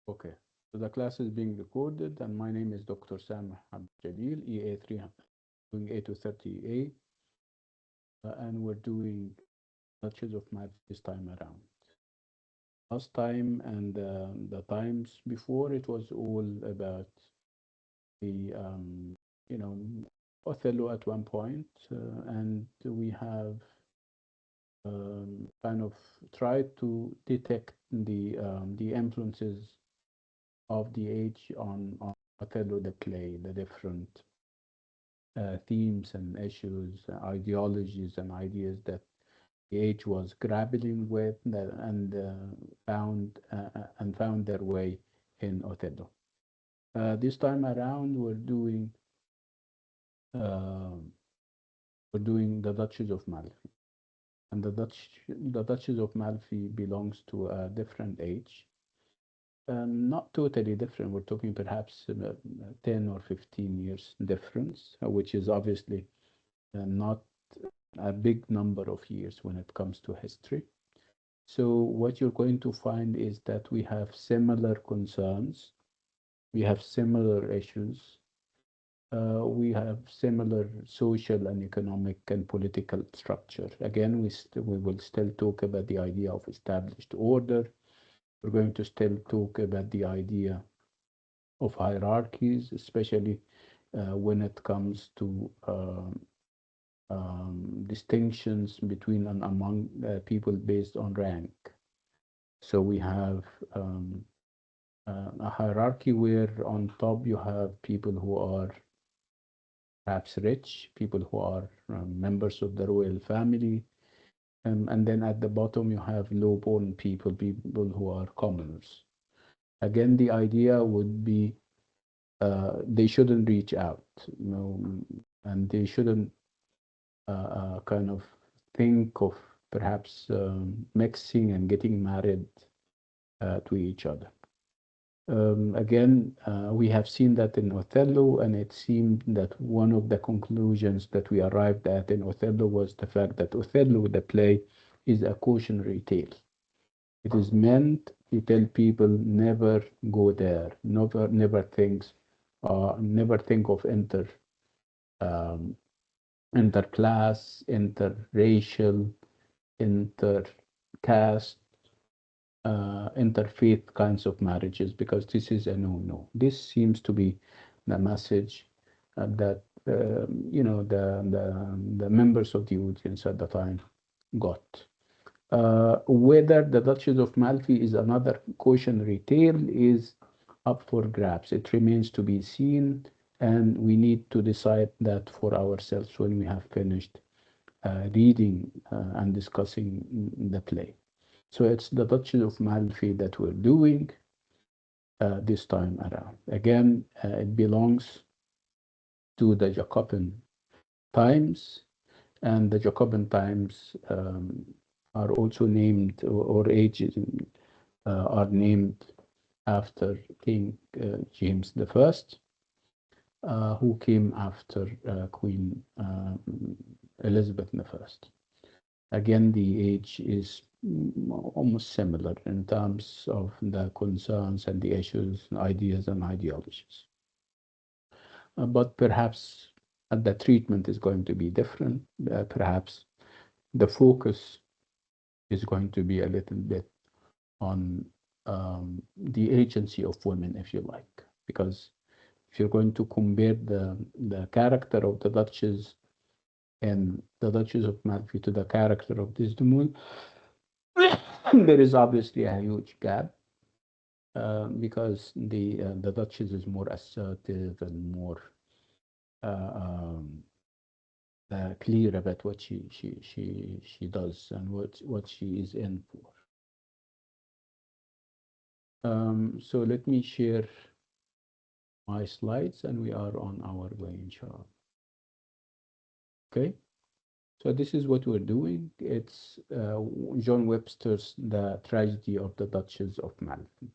Okay, so the class is being recorded, and my name is Dr. Sam Jalil, EA300, doing A230A, and we're doing Duchess of Math this time around. Last time and the times before, it was all about the, you know, Othello at one point, and we have kind of tried to detect the influences of the age on Othello the play, the different themes and issues, ideologies and ideas that the age was grappling with and found their way in Othello. This time around, uh, we're doing the Duchess of Malfi, and the Duchess of Malfi belongs to a different age. Not totally different. We're talking perhaps 10 or 15 years difference, which is obviously not a big number of years when it comes to history. So what you're going to find is that we have similar concerns, we have similar issues, we have similar social and economic and political structure. Again, we will still talk about the idea of established order. We're going to still talk about the idea of hierarchies, especially when it comes to distinctions between and among people based on rank. So we have a hierarchy where on top you have people who are perhaps rich, people who are members of the royal family, and then at the bottom you have low-born people, people who are commoners. Again, the idea would be they shouldn't reach out, and they shouldn't kind of think of perhaps mixing and getting married to each other. Again, we have seen that in Othello, and it seemed that one of the conclusions that we arrived at in Othello was the fact that Othello, the play, is a cautionary tale. It is meant to tell people never go there, never think of um, interclass, interracial, intercaste, interfaith kinds of marriages, because this is a no-no. This seems to be the message that the members of the audience at the time got. Whether the Duchess of Malfi is another cautionary tale is up for grabs. It remains to be seen, and we need to decide that for ourselves when we have finished reading and discussing the play. So it's the Duchess of Malfi that we're doing this time around. Again, it belongs to the Jacobean times, and the Jacobean times are also named, or ages are named after King James the First, who came after Queen Elizabeth the First. Again, the age is almost similar in terms of the concerns and the issues, ideas, and ideologies. But perhaps the treatment is going to be different. Perhaps the focus is going to be a little bit on the agency of women, if you like, because if you're going to compare the character of the Duchess and the Duchess of Malfi to the character of Desdemona, there is obviously a huge gap because the Duchess is more assertive and more uh, um, clear about what she does and what she is in for. So let me share my slides, and we are on our way, inshallah. Okay, so this is what we're doing. It's John Webster's The Tragedy of the Duchess of Malfi.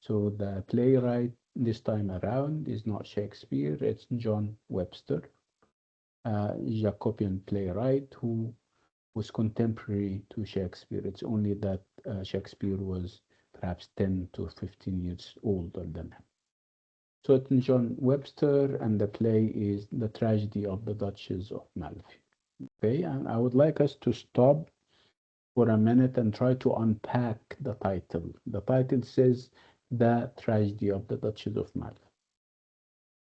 So the playwright this time around is not Shakespeare, it's John Webster, a Jacobean playwright who was contemporary to Shakespeare. It's only that Shakespeare was perhaps 10 to 15 years older than him. So it's John Webster, and the play is The Tragedy of the Duchess of Malfi. Okay, and I would like us to stop for a minute and try to unpack the title. The title says The Tragedy of the Duchess of Malfi.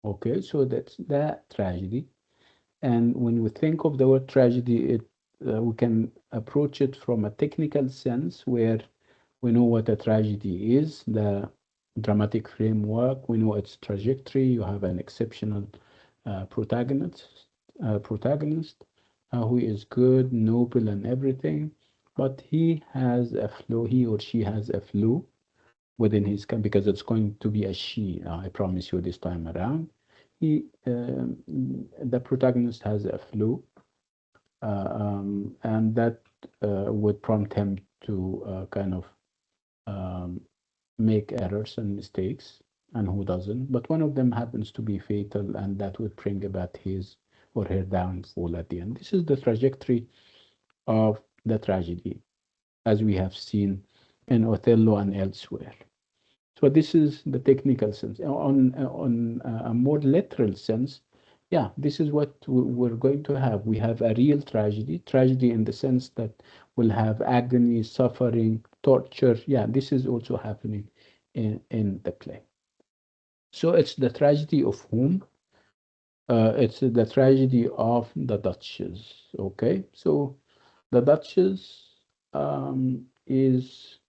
Okay, so that's the tragedy. And when we think of the word tragedy, we can approach it from a technical sense where we know what a tragedy is, the dramatic framework, we know its trajectory. You have an exceptional protagonist who is good, noble, and everything, but he or she has a flaw within his because it's going to be a she. I promise you this time around. The protagonist has a flaw, and that would prompt him to kind of um, make errors and mistakes, and who doesn't? But one of them happens to be fatal, and that would bring about his or her downfall at the end. This is the trajectory of the tragedy, as we have seen in Othello and elsewhere. So this is the technical sense. On a more literal sense, yeah, this is what we're going to have. We have a real tragedy in the sense that we'll have agony, suffering, torture. Yeah, this is also happening in the play. So it's the tragedy of whom? It's the tragedy of the Duchess. Okay, so the Duchess is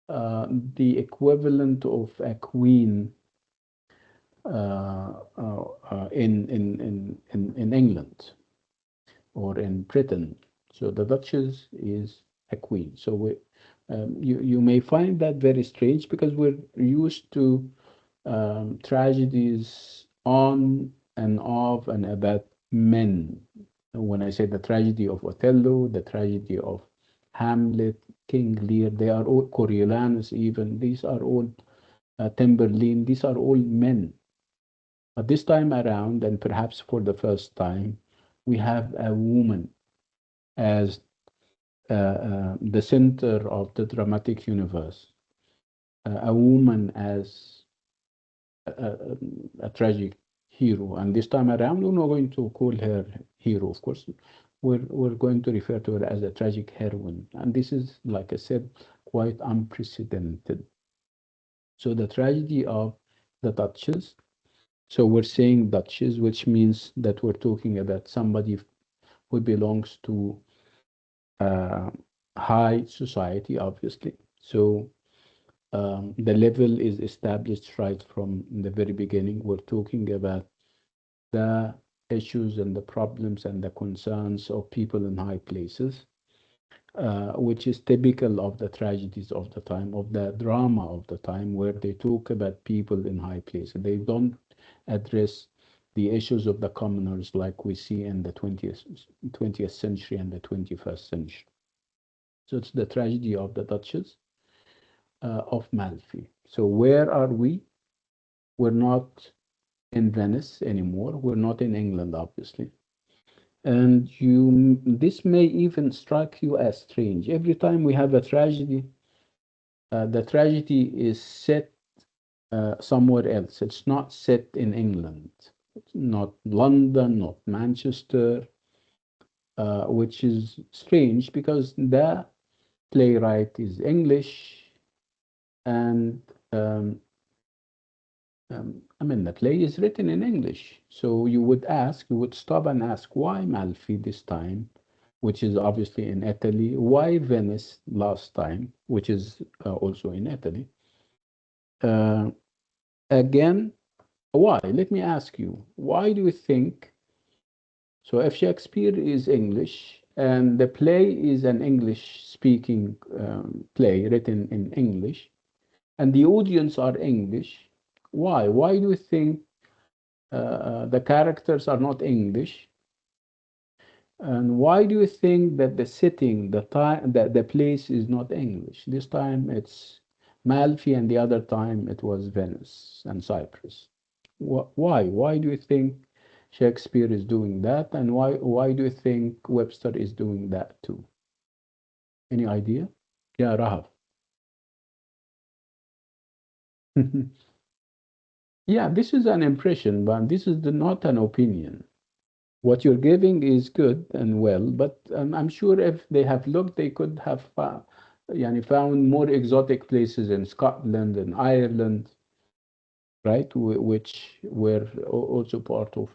the equivalent of a queen in England or in Britain. So the Duchess is a queen. So you may find that very strange because we're used to tragedies on and of and about men. When I say the tragedy of Othello, the tragedy of Hamlet, King Lear, they are all Coriolanus even. These are all Tamburlaine. These are all men. But this time around, and perhaps for the first time, we have a woman as the center of the dramatic universe, a woman as a tragic hero. And this time around, we're not going to call her hero, of course. We're going to refer to her as a tragic heroine. And this is, like I said, quite unprecedented. So the tragedy of the Duchess. So we're saying Duchess, which means that we're talking about somebody who belongs to uh, high society, obviously. So the level is established right from the very beginning. We're talking about the issues and the problems and the concerns of people in high places, which is typical of the tragedies of the time, of the drama of the time, where they talk about people in high places. They don't address the issues of the commoners like we see in the 20th century and the 21st century. So it's the tragedy of the Duchess of Malfi. So where are we? We're not in Venice anymore. We're not in England, obviously. And this may even strike you as strange. Every time we have a tragedy, the tragedy is set somewhere else. It's not set in England. It's not London, not Manchester, which is strange because the playwright is English, and I mean, the play is written in English. So you would stop and ask, why Malfi this time, which is obviously in Italy? Why Venice last time, which is also in Italy? Uh, Again, why? Let me ask you, why do you think? So if Shakespeare is English and the play is an English-speaking play written in English, and the audience are English, why? Why do you think the characters are not English? And why do you think that the setting, the time, the place is not English? This time it's Malfi, and the other time it was Venice and Cyprus. Why? Why do you think Shakespeare is doing that? And why do you think Webster is doing that too? Any idea? Yeah, Rahaf. Yeah, this is an impression, but this is not an opinion. What you're giving is good and well, but I'm sure if they have looked, they could have yani found more exotic places in Scotland and Ireland, right? Which were also part of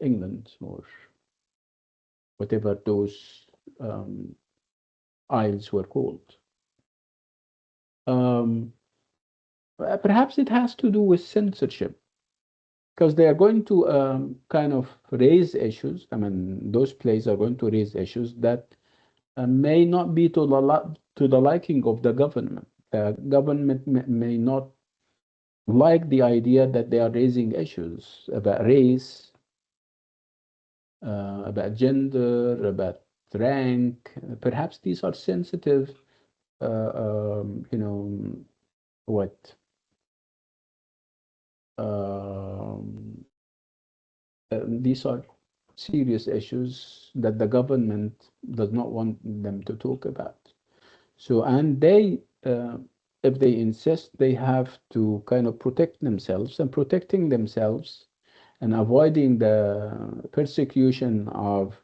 England or whatever those um, isles were called. Um, Perhaps it has to do with censorship because they are going to kind of raise issues. I mean, those plays are going to raise issues that may not be to the liking of the government. The government may not like the idea that they are raising issues about race, about gender, about rank. Perhaps these are sensitive, you know, what? Um, these are serious issues that the government does not want them to talk about. So, and if they insist, they have to kind of protect themselves, and protecting themselves and avoiding the persecution of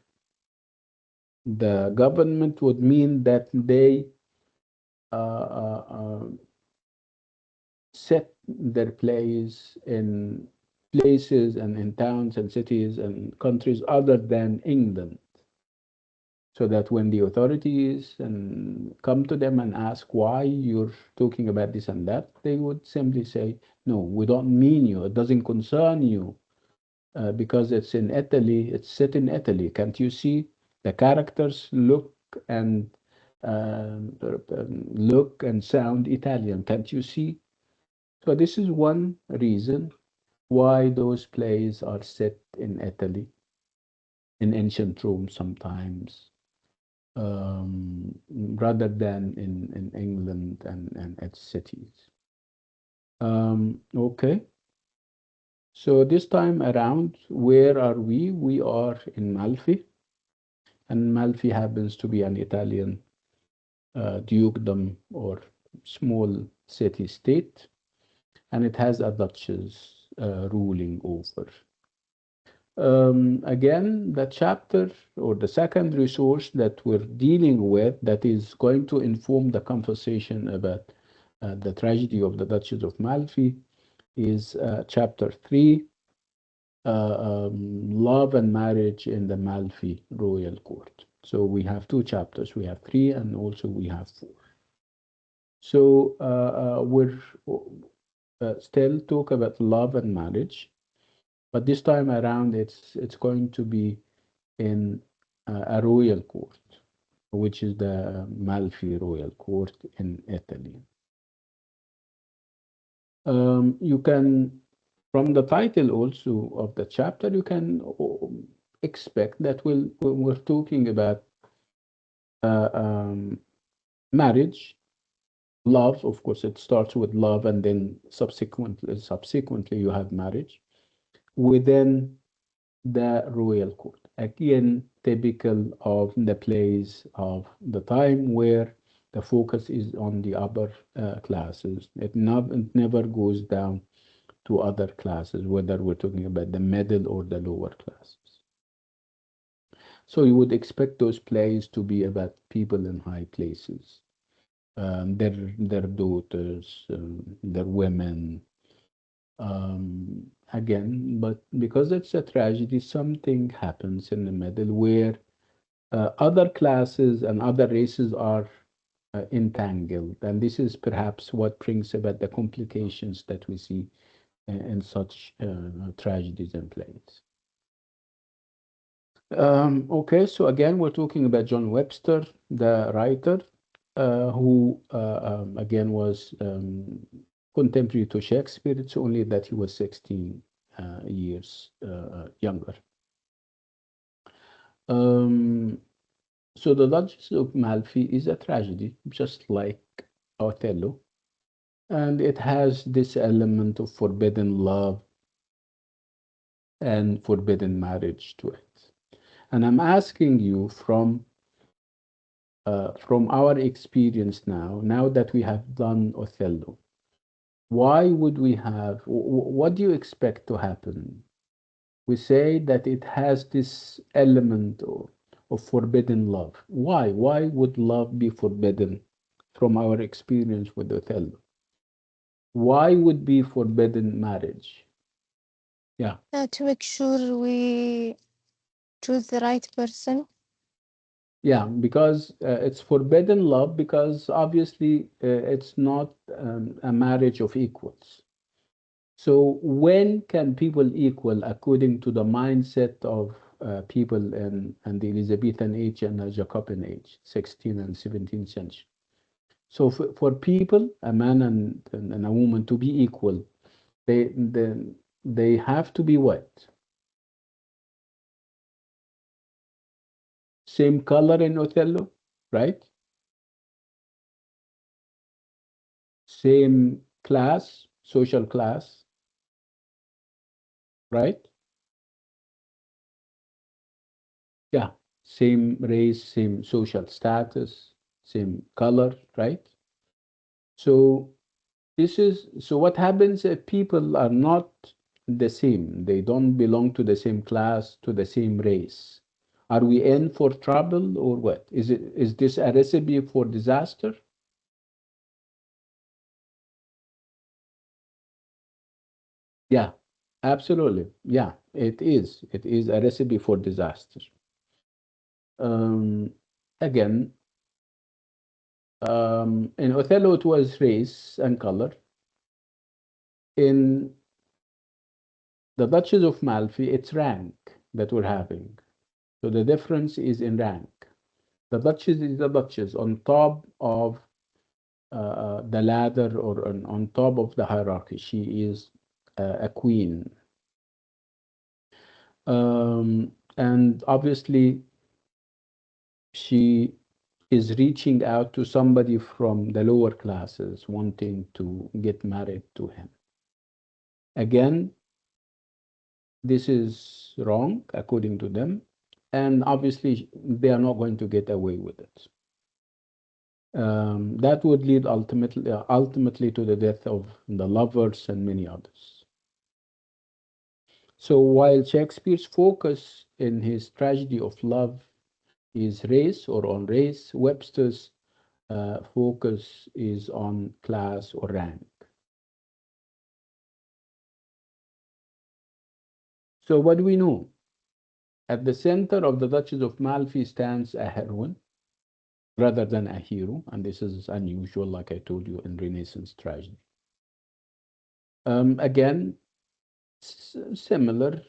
the government would mean that they set their place in places and in towns and cities and countries other than England, so that when the authorities and come to them and ask why you're talking about this and that, they would simply say, "No, we don't mean you. It doesn't concern you because it's in Italy. It's set in Italy. Can't you see the characters and look and sound Italian? Can't you see?" So this is one reason why those plays are set in Italy, in ancient Rome sometimes, rather than in England and its cities. Okay, so this time around, where are we? We are in Malfi, and Malfi happens to be an Italian dukedom or small city state, and it has a duchess ruling over. Again, the chapter or the second resource that we're dealing with that is going to inform the conversation about the tragedy of the Duchess of Malfi is chapter 3, Love and Marriage in the Malfi Royal Court. So we have two chapters. We have three and also we have four. So we're still talk about love and marriage, but this time around it's going to be in a royal court, which is the Malfi Royal Court in Italy. You can, from the title also of the chapter, you can expect that we're talking about uh, um, marriage, love. Of course, it starts with love, and then subsequently you have marriage within the royal court. Again, typical of the plays of the time where the focus is on the upper classes. It never goes down to other classes, whether we're talking about the middle or the lower classes. So you would expect those plays to be about people in high places, their daughters, their women, again, but because it's a tragedy, something happens in the middle where other classes and other races are entangled. And this is perhaps what brings about the complications that we see in such tragedies and plays. Okay, so again, we're talking about John Webster, the writer, who again was contemporary to Shakespeare. It's only that he was 16 years younger. Um, so the Duchess of Malfi is a tragedy, just like Othello, and it has this element of forbidden love and forbidden marriage to it. And I'm asking you from our experience now that we have done Othello, Why would we have, what do you expect to happen? We say that it has this element of forbidden love. Why? Why would love be forbidden from our experience with Othello? Why would be forbidden marriage? Yeah. To make sure we choose the right person. Yeah, because it's forbidden love because obviously it's not a marriage of equals. So when can people equal according to the mindset of people in the Elizabethan age and the Jacobean age, 16th and 17th century? So for people, a man and a woman to be equal, they they have to be what? Same color in Othello, right? Same class, social class, right? Yeah, same race, same social status, same color, right? So so what happens if people are not the same? They don't belong to the same class, to the same race. Are we in for trouble or what? Is this a recipe for disaster? Yeah, absolutely. Yeah, it is. It is a recipe for disaster. Um, Again, in Othello, it was race and color. In the Duchess of Malfi, it's rank that we're having. So the difference is in rank. The Duchess is the Duchess on top of the ladder or on top of the hierarchy. She is a queen. And obviously, she is reaching out to somebody from the lower classes wanting to get married to him. Again, this is wrong according to them, and obviously they are not going to get away with it. That would lead ultimately to the death of the lovers and many others. So while Shakespeare's focus in his tragedy of love is race or on race, Webster's focus is on class or rank. So what do we know? At the center of the Duchess of Malfi stands a heroine rather than a hero, and this is unusual, like I told you, in Renaissance tragedy. Again, similar,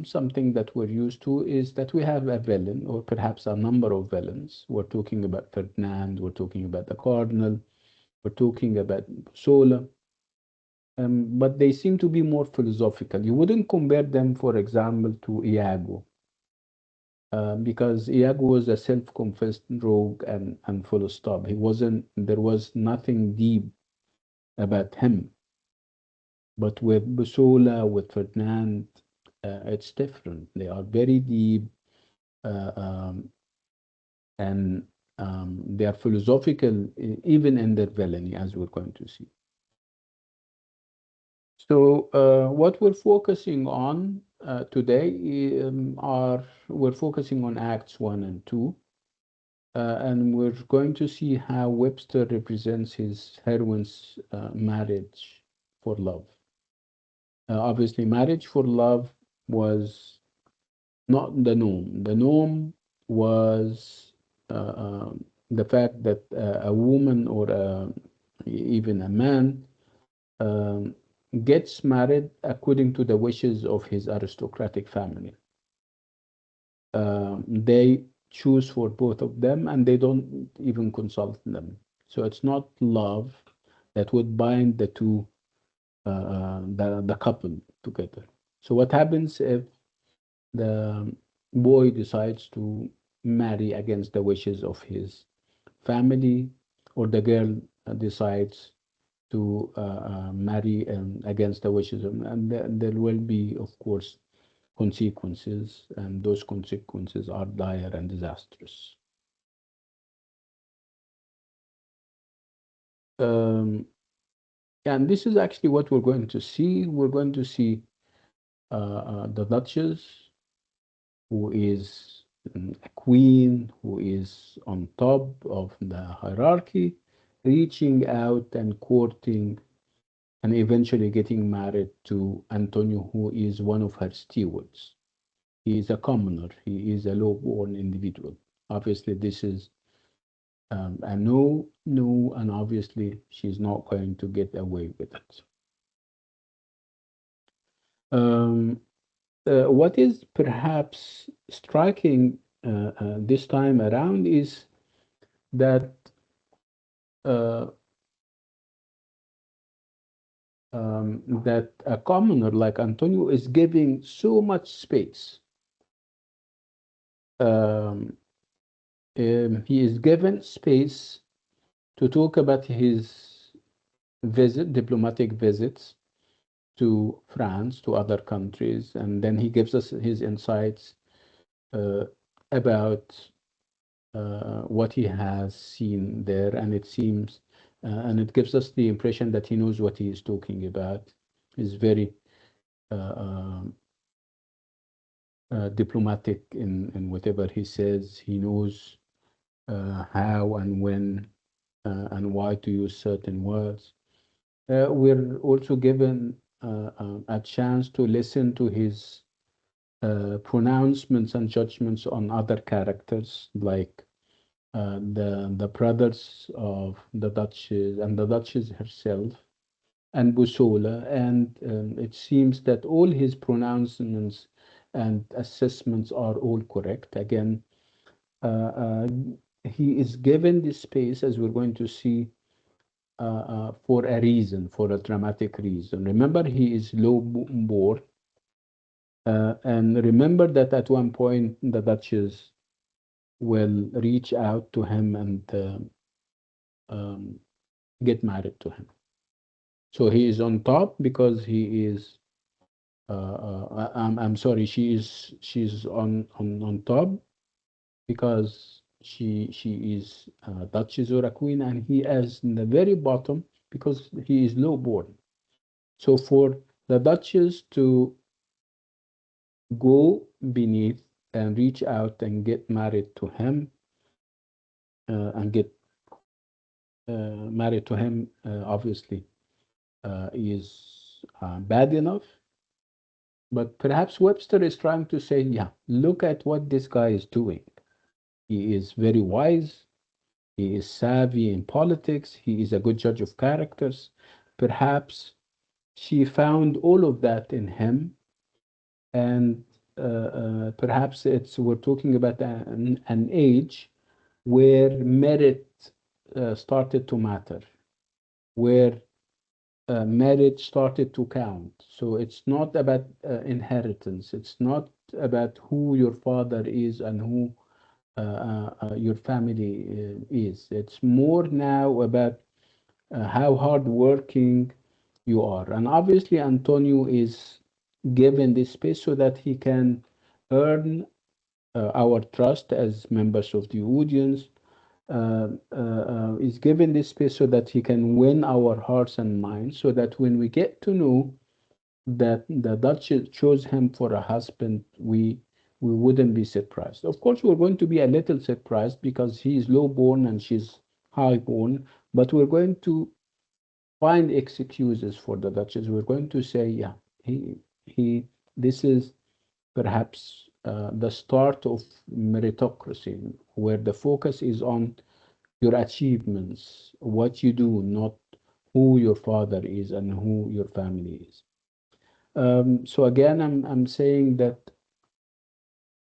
something that we're used to is that we have a villain, or perhaps a number of villains. We're talking about Ferdinand, we're talking about the Cardinal, we're talking about Sola, but they seem to be more philosophical. You wouldn't compare them, for example, to Iago, because Iago was a self-confessed rogue and full stop. He wasn't, there was nothing deep about him. But with Busola, with Ferdinand, it's different. They are very deep uh, um, and they are philosophical, even in their villainy, as we're going to see. So, what we're focusing on today are we're focusing on Acts 1 and 2, and we're going to see how Webster represents his heroine's marriage for love. Obviously, marriage for love was not the norm. The norm was the fact that a woman or even a man um, gets married according to the wishes of his aristocratic family. They choose for both of them and they don't even consult them. So it's not love that would bind the two, the couple together. So what happens if the boy decides to marry against the wishes of his family, or the girl decides to marry against the wishes of, and there will be, of course, consequences, and those consequences are dire and disastrous. Um, And this is actually what we're going to see. We're going to see the Duchess, who is a queen, who is on top of the hierarchy, reaching out and courting and eventually getting married to Antonio, who is one of her stewards. He is a commoner, he is a low-born individual. Obviously, this is a no, no, and obviously she's not going to get away with it. Um, what is perhaps striking this time around is that uh, that a commoner like Antonio is giving so much space. Um, he is given space to talk about his diplomatic visits to France, to other countries, and then he gives us his insights uh, about what he has seen there, and it seems, and it gives us the impression that he knows what he is talking about. He's very um diplomatic in whatever he says. He knows how and when and why to use certain words. We're also given a chance to listen to his pronouncements and judgments on other characters, like the brothers of the Duchess and the Duchess herself and Busola. And it seems that all his pronouncements and assessments are all correct. Again, uh, uh, he is given this space, as we're going to see, for a reason, for a dramatic reason. Remember, he is low-born, and remember that at one point the Duchess will reach out to him and um, get married to him. So he is on top because he is. I'm sorry. She's on top because she is Duchess or a queen, and he is in the very bottom because he is low-born. So for the Duchess to go beneath and reach out and get married to him and get married to him, obviously, is bad enough. But perhaps Webster is trying to say, yeah, look at what this guy is doing. He is very wise. He is savvy in politics. He is a good judge of characters. Perhaps she found all of that in him, and perhaps it's we're talking about an age where merit started to matter, where marriage started to count. So it's not about inheritance. It's not about who your father is and who your family is. It's more now about how hardworking you are. And obviously, Antonio is given this space so that he can earn our trust as members of the audience, is given this space so that he can win our hearts and minds, so that when we get to know that the Duchess chose him for a husband, we wouldn't be surprised. Of course, we're going to be a little surprised because he is low-born and she's high-born, but we're going to find excuses for the Duchess. We're going to say, yeah, he this is perhaps the start of meritocracy, where the focus is on your achievements, what you do, not who your father is and who your family is. So again, I'm saying that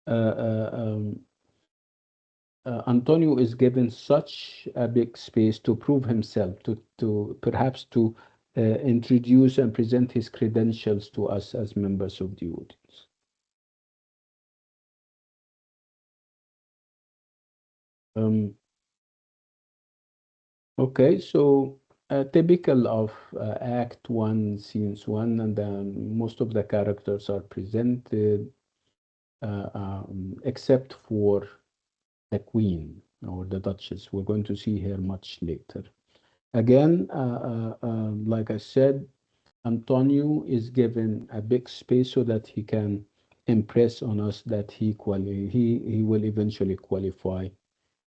uh, uh, um, Antonio is given such a big space to prove himself, to perhaps to introduce and present his credentials to us as members of the audience. Um, okay, so typical of Act One, Scenes One, and then most of the characters are presented, except for the Queen or the Duchess. We're going to see her much later. Again, like I said, Antonio is given a big space so that he can impress on us that he will eventually qualify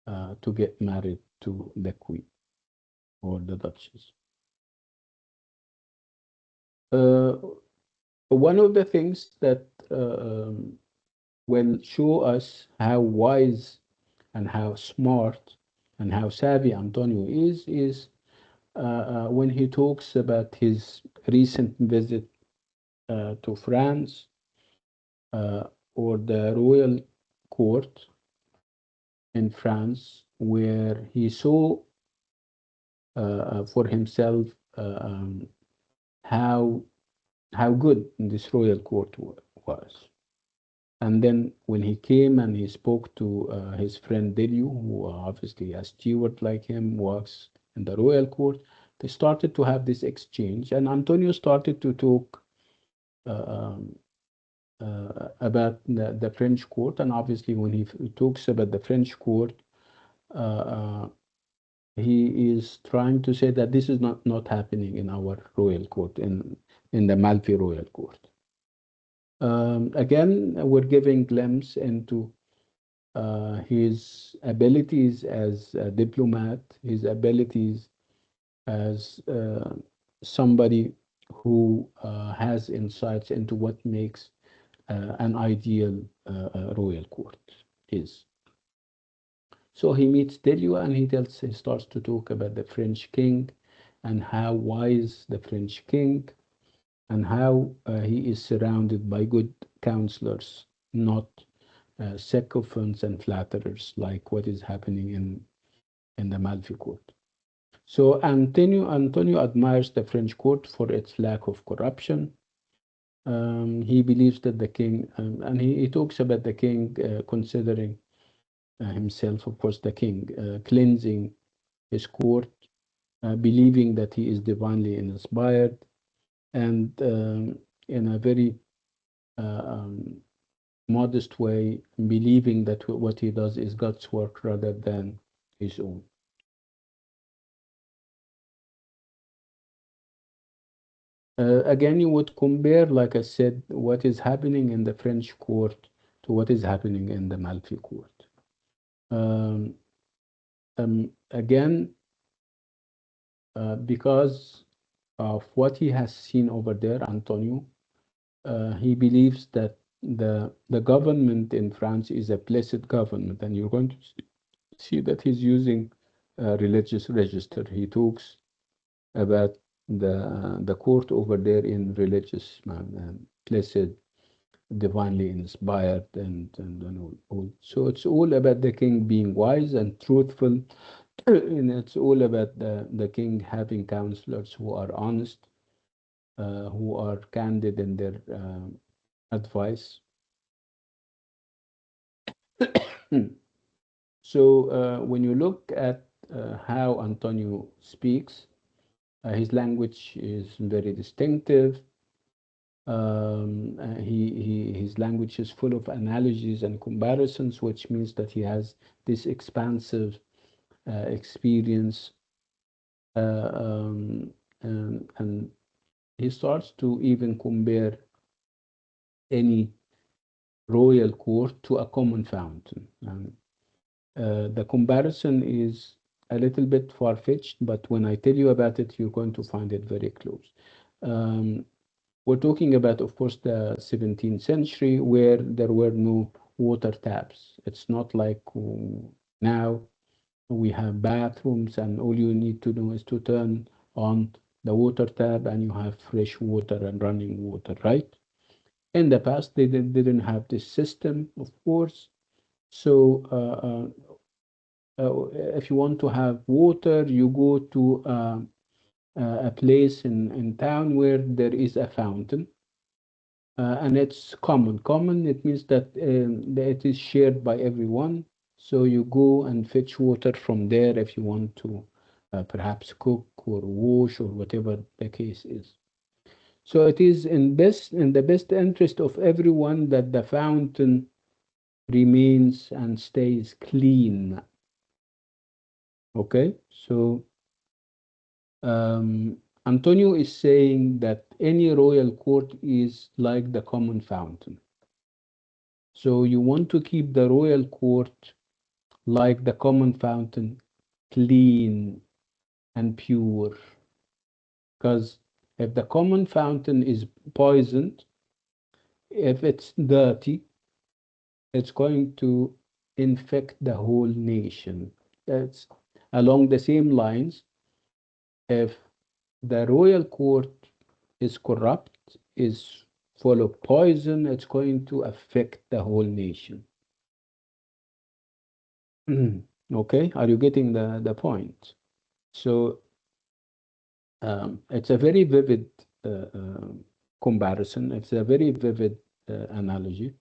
to get married to the queen or the duchess. Uh, One of the things that will show us how wise and how smart and how savvy Antonio is when he talks about his recent visit to France uh, or the royal court in France, where he saw for himself how good this royal court was. And then when he came and he spoke to his friend Delio, who obviously a steward like him works in the royal court, they started to have this exchange, and Antonio started to talk uh, um, about the French court. And obviously, when he talks about the French court, uh, uh, he is trying to say that this is not happening in our royal court, in the Malfi royal court. Again, we're giving glimpse into his abilities as a diplomat, his abilities as somebody who has insights into what makes an ideal royal court is. So he meets Delio and he starts to talk about the French king and how wise the French king and how he is surrounded by good counselors, not sycophants and flatterers like what is happening in the Malfi court. So Antonio admires the French court for its lack of corruption. He believes that the king, and he talks about the king considering himself, of course, the king, cleansing his court, believing that he is divinely inspired, and in a very uh, um, modest way, believing that what he does is God's work rather than his own. Again, you would compare, like I said, what is happening in the French court to what is happening in the Malfi court. Um, again, because of what he has seen over there, Antonio, he believes that the government in France is a blessed government, and you're going to see that he's using a religious register. He talks about the court over there in religious man and blessed, divinely inspired, and all. So it's all about the king being wise and truthful, and it's all about the king having counselors who are honest, who are candid in their advice. So when you look at how Antonio speaks, his language is very distinctive. His language is full of analogies and comparisons, which means that he has this expansive experience, uh, um, and he starts to even compare any royal court to a common fountain. And the comparison is a little bit far-fetched, but when I tell you about it, you're going to find it very close. Um, we're talking about, of course, the 17th century where there were no water taps. It's not like now we have bathrooms and all you need to do is to turn on the water tap and you have fresh water and running water, right? In the past, they didn't have this system, of course. So if you want to have water, you go to a place in town where there is a fountain, and it's common. Common, it means that it is shared by everyone. So you go and fetch water from there if you want to perhaps cook or wash or whatever the case is. So it is in the best interest of everyone that the fountain remains and stays clean. Okay, so Antonio is saying that any royal court is like the common fountain. So you want to keep the royal court like the common fountain, clean and pure. Because if the common fountain is poisoned, if it's dirty, it's going to infect the whole nation. That's along the same lines. If the royal court is corrupt, is full of poison, it's going to affect the whole nation. Okay, are you getting the point? So it's a very vivid comparison. It's a very vivid analogy.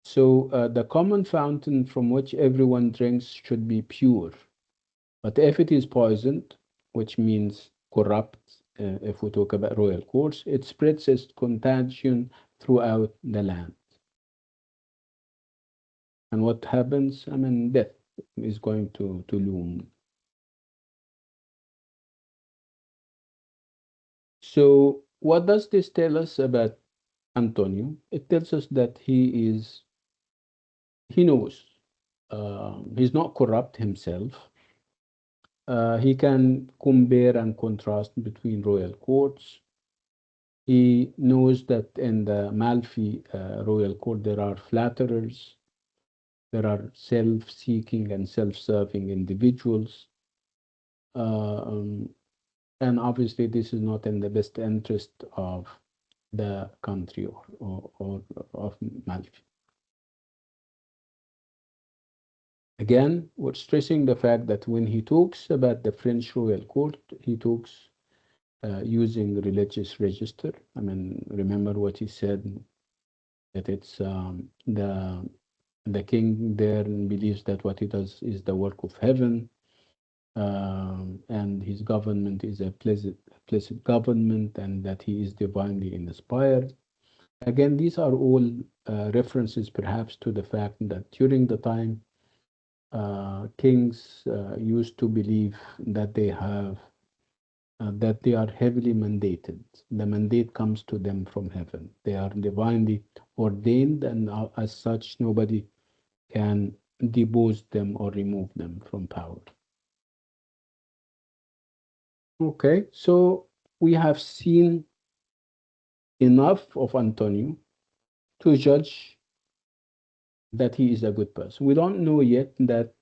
So the common fountain from which everyone drinks should be pure. But if it is poisoned, which means corrupt, if we talk about royal courts, it spreads its contagion throughout the land. And what happens? I mean, death is going to loom. So, what does this tell us about Antonio? It tells us that he knows. He's not corrupt himself. He can compare and contrast between royal courts. He knows that in the Malfi royal court there are flatterers, there are self-seeking and self-serving individuals, um, and obviously this is not in the best interest of the country or of Malfi. Again, we're stressing the fact that when he talks about the French royal court, he talks using religious register. I mean, remember what he said that it's the king there believes that what he does is the work of heaven, and his government is a blessed government, and that he is divinely inspired. Again, these are all references perhaps to the fact that during the time kings used to believe that they are heavily mandated. The mandate comes to them from heaven. They are divinely ordained, and as such, nobody can depose them or remove them from power. Okay, so we have seen enough of Antonio to judge that he is a good person. We don't know yet that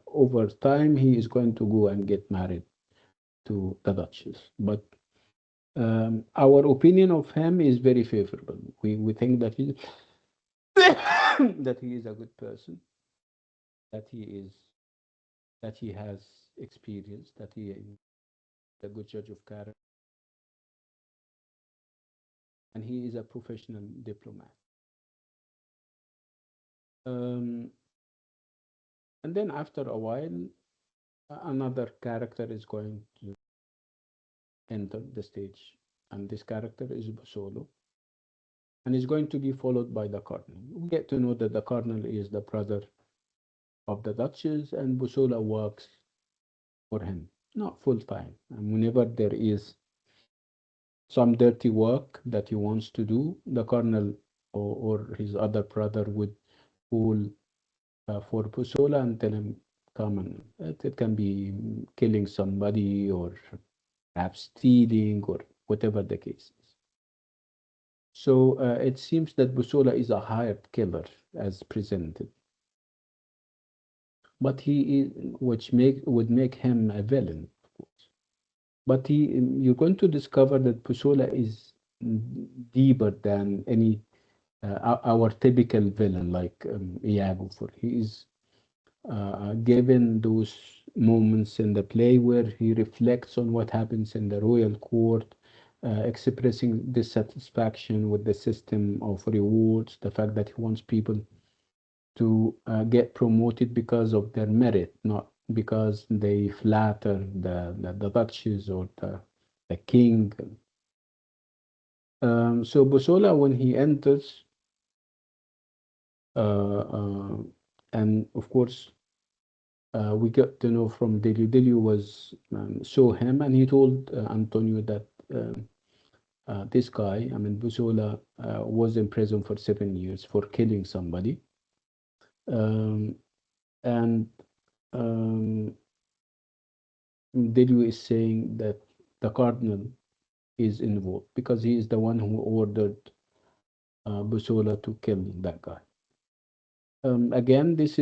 over time he is going to go and get married to the Duchess, but our opinion of him is very favorable. We think that he that he is a good person, that he is that he has experience, that he is a good judge of character, and he is a professional diplomat. Um, and then after a while, another character is going to enter the stage, and this character is Bosolo, and is going to be followed by the cardinal. We get to know that the cardinal is the brother of the Duchess, and Bosolo works for him, not full time. And whenever there is some dirty work that he wants to do, the cardinal or his other brother would call for Pusola and tell him, come on. It can be killing somebody or perhaps stealing or whatever the case is. So it seems that Busola is a hired killer as presented, but he is, which would make him a villain, of course. But you're going to discover that Busola is deeper than any our typical villain like Iago. For he is given those moments in the play where he reflects on what happens in the royal court, expressing dissatisfaction with the system of rewards, the fact that he wants people to get promoted because of their merit, not because they flatter the duchess or the king. So Bosola, when he enters, uh, uh, and of course, We got to know from Delio. Delio was saw him, and he told Antonio that this guy, I mean Busola, was in prison for 7 years for killing somebody, um, and um, Delio is saying that the cardinal is involved because he is the one who ordered Busola to kill that guy. Again, this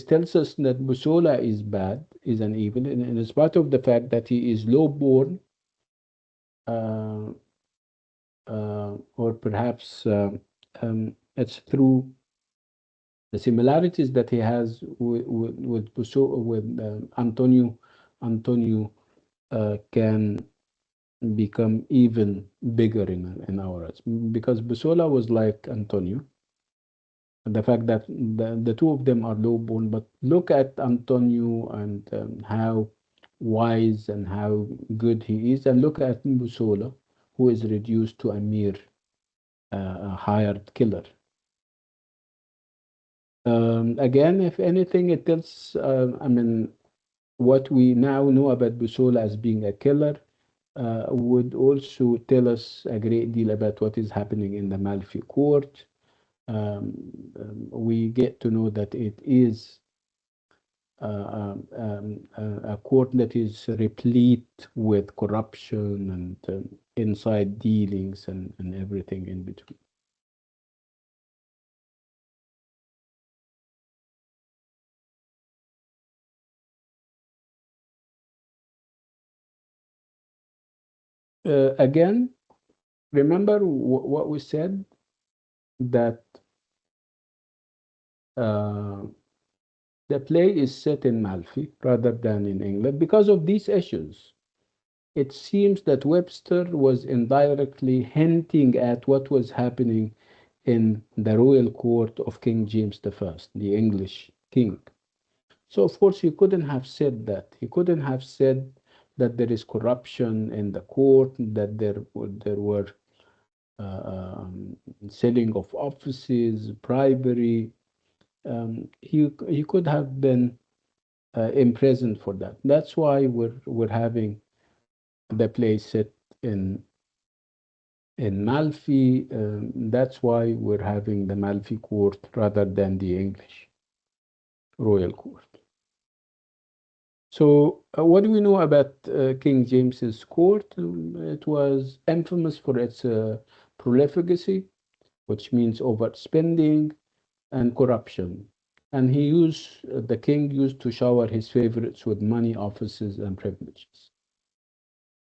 tells us that Busola is bad, is an evil, and in spite of the fact that he is low-born, uh, or perhaps it's through the similarities that he has with Antonio. Antonio can become even bigger in our eyes because Busola was like Antonio. The fact that the two of them are low-born, but look at Antonio and how wise and how good he is, and look at Busola, who is reduced to a mere hired killer. Again, if anything, it tells, I mean, what we now know about Busola as being a killer would also tell us a great deal about what is happening in the Malfi court. We get to know that it is a court that is replete with corruption and inside dealings and everything in between. Again, remember what we said that uh, the play is set in Malfi rather than in England because of these issues. It seems that Webster was indirectly hinting at what was happening in the royal court of King James I, the English king. So, of course, he couldn't have said that. He couldn't have said that there is corruption in the court, that there were selling of offices, bribery. He could have been imprisoned for that. That's why we're having the play set in in Malfi. That's why we're having the Malfi court rather than the English royal court. So, what do we know about King James's court? It was infamous for its profligacy, which means overspending and corruption. And the king used to shower his favorites with money, offices, and privileges.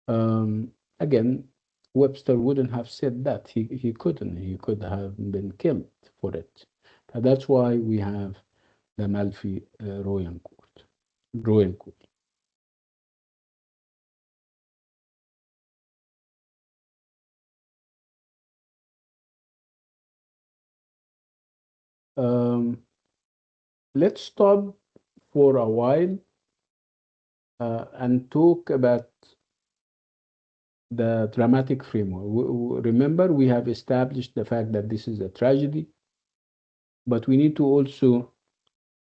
Um, Again, Webster wouldn't have said that. He couldn't. He could have been killed for it. That's why we have the Malfi Royal Court. Royal Court. Um, let's stop for a while and talk about the dramatic framework. Remember, we have established the fact that this is a tragedy, but we need to also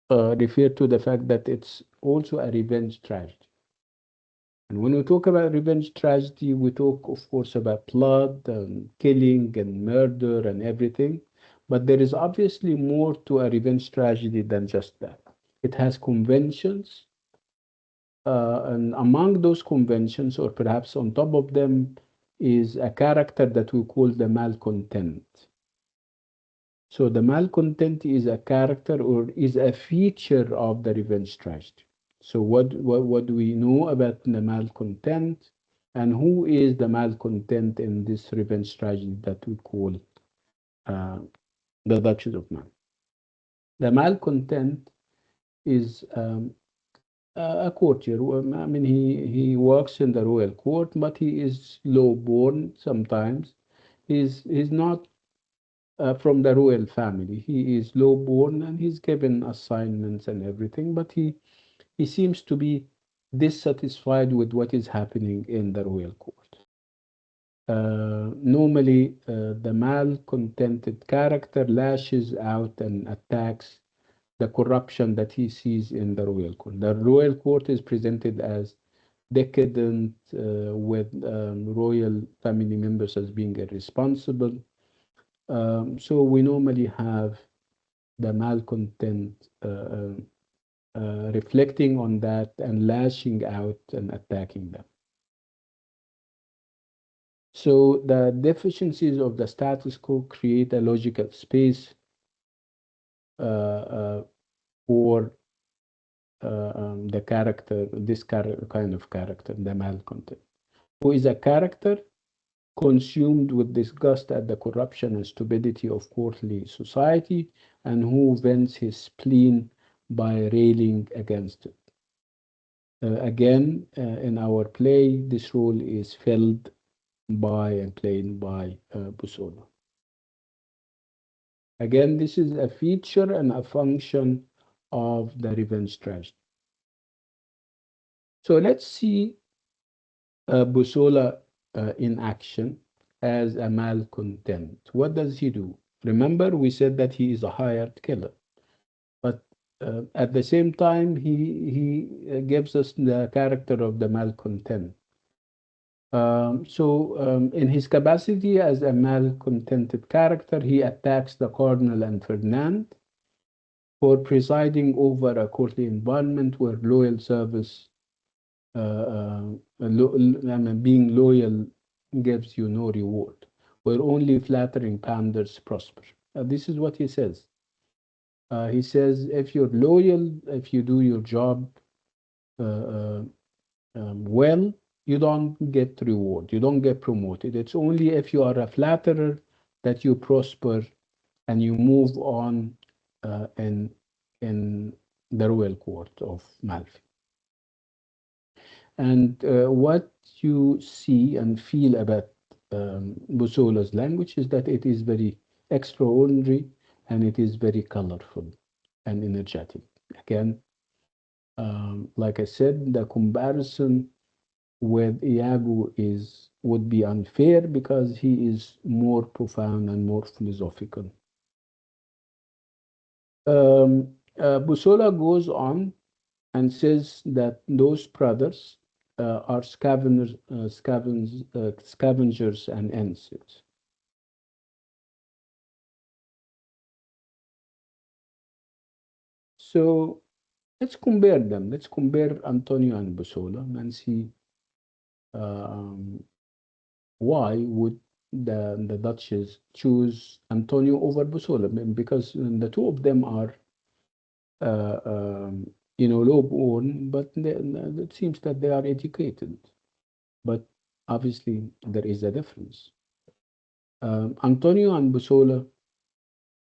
refer to the fact that it's also a revenge tragedy. And when we talk about revenge tragedy, we talk, of course, about blood and killing and murder and everything. But there is obviously more to a revenge tragedy than just that. It has conventions, and among those conventions, or perhaps on top of them, is a character that we call the malcontent. So the malcontent is a character or is a feature of the revenge tragedy. So what do we know about the malcontent, and who is the malcontent in this revenge tragedy that we call uh, the Duchess of Mal? The malcontent is a courtier. I mean, he works in the royal court, but he is low-born sometimes. He's not from the royal family. He is low-born and he's given assignments and everything, but he seems to be dissatisfied with what is happening in the royal court. Normally, the malcontented character lashes out and attacks the corruption that he sees in the royal court. The royal court is presented as decadent, with royal family members as being irresponsible. So we normally have the malcontent reflecting on that and lashing out and attacking them. So the deficiencies of the status quo create a logical space for the character, kind of character, the malcontent, who is a character consumed with disgust at the corruption and stupidity of courtly society, and who vents his spleen by railing against it. Again, in our play, this role is filled by and played by Busolo. Again, this is a feature and a function of the revenge tragedy. So let's see Busola in action as a malcontent. What does he do? Remember, we said that he is a hired killer, but at the same time, he gives us the character of the malcontent. In his capacity as a malcontented character, he attacks the Cardinal and Ferdinand for presiding over a courtly environment where loyal service, I mean, being loyal gives you no reward, where only flattering panders prosper. This is what he says. He says, if you're loyal, if you do your job uh, uh, well, you don't get reward, you don't get promoted. It's only if you are a flatterer that you prosper and you move on in the royal court of Malfi. And what you see and feel about Busola's language is that it is very extraordinary and it is very colorful and energetic. Again, like I said, the comparison with Iago would be unfair because he is more profound and more philosophical. Busola goes on and says that those brothers are scavengers and insects. So let's compare them. Let's compare Antonio and Busola and see um, why would the Duchess choose Antonio over Busola? Because the two of them are uh, um, low born, but it seems that they are educated. But obviously, there is a difference. Antonio and Busola,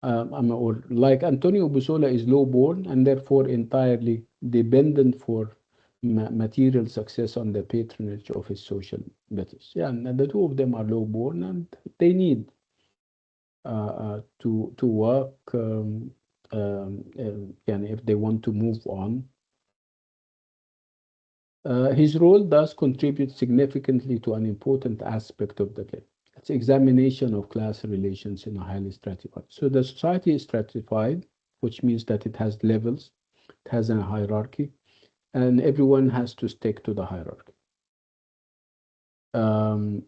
or like Antonio Busola is low born and therefore entirely dependent for material success on the patronage of his social betters. Yeah, and the two of them are low born and they need to work, and if they want to move on. His role does contribute significantly to an important aspect of the play. It's examination of class relations in a highly stratified. So the society is stratified, which means that it has levels, it has a hierarchy, and everyone has to stick to the hierarchy. Um,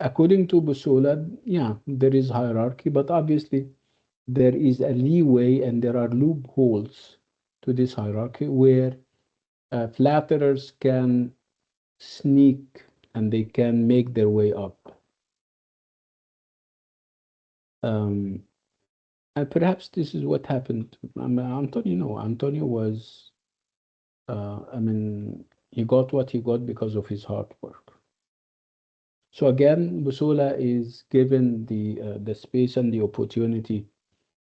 According to Busola, yeah, there is hierarchy, but obviously there is a leeway and there are loopholes to this hierarchy where flatterers can sneak and they can make their way up. Um, and perhaps this is what happened. Antonio, no, Antonio was, I mean, he got what he got because of his hard work. So again, Busola is given the space and the opportunity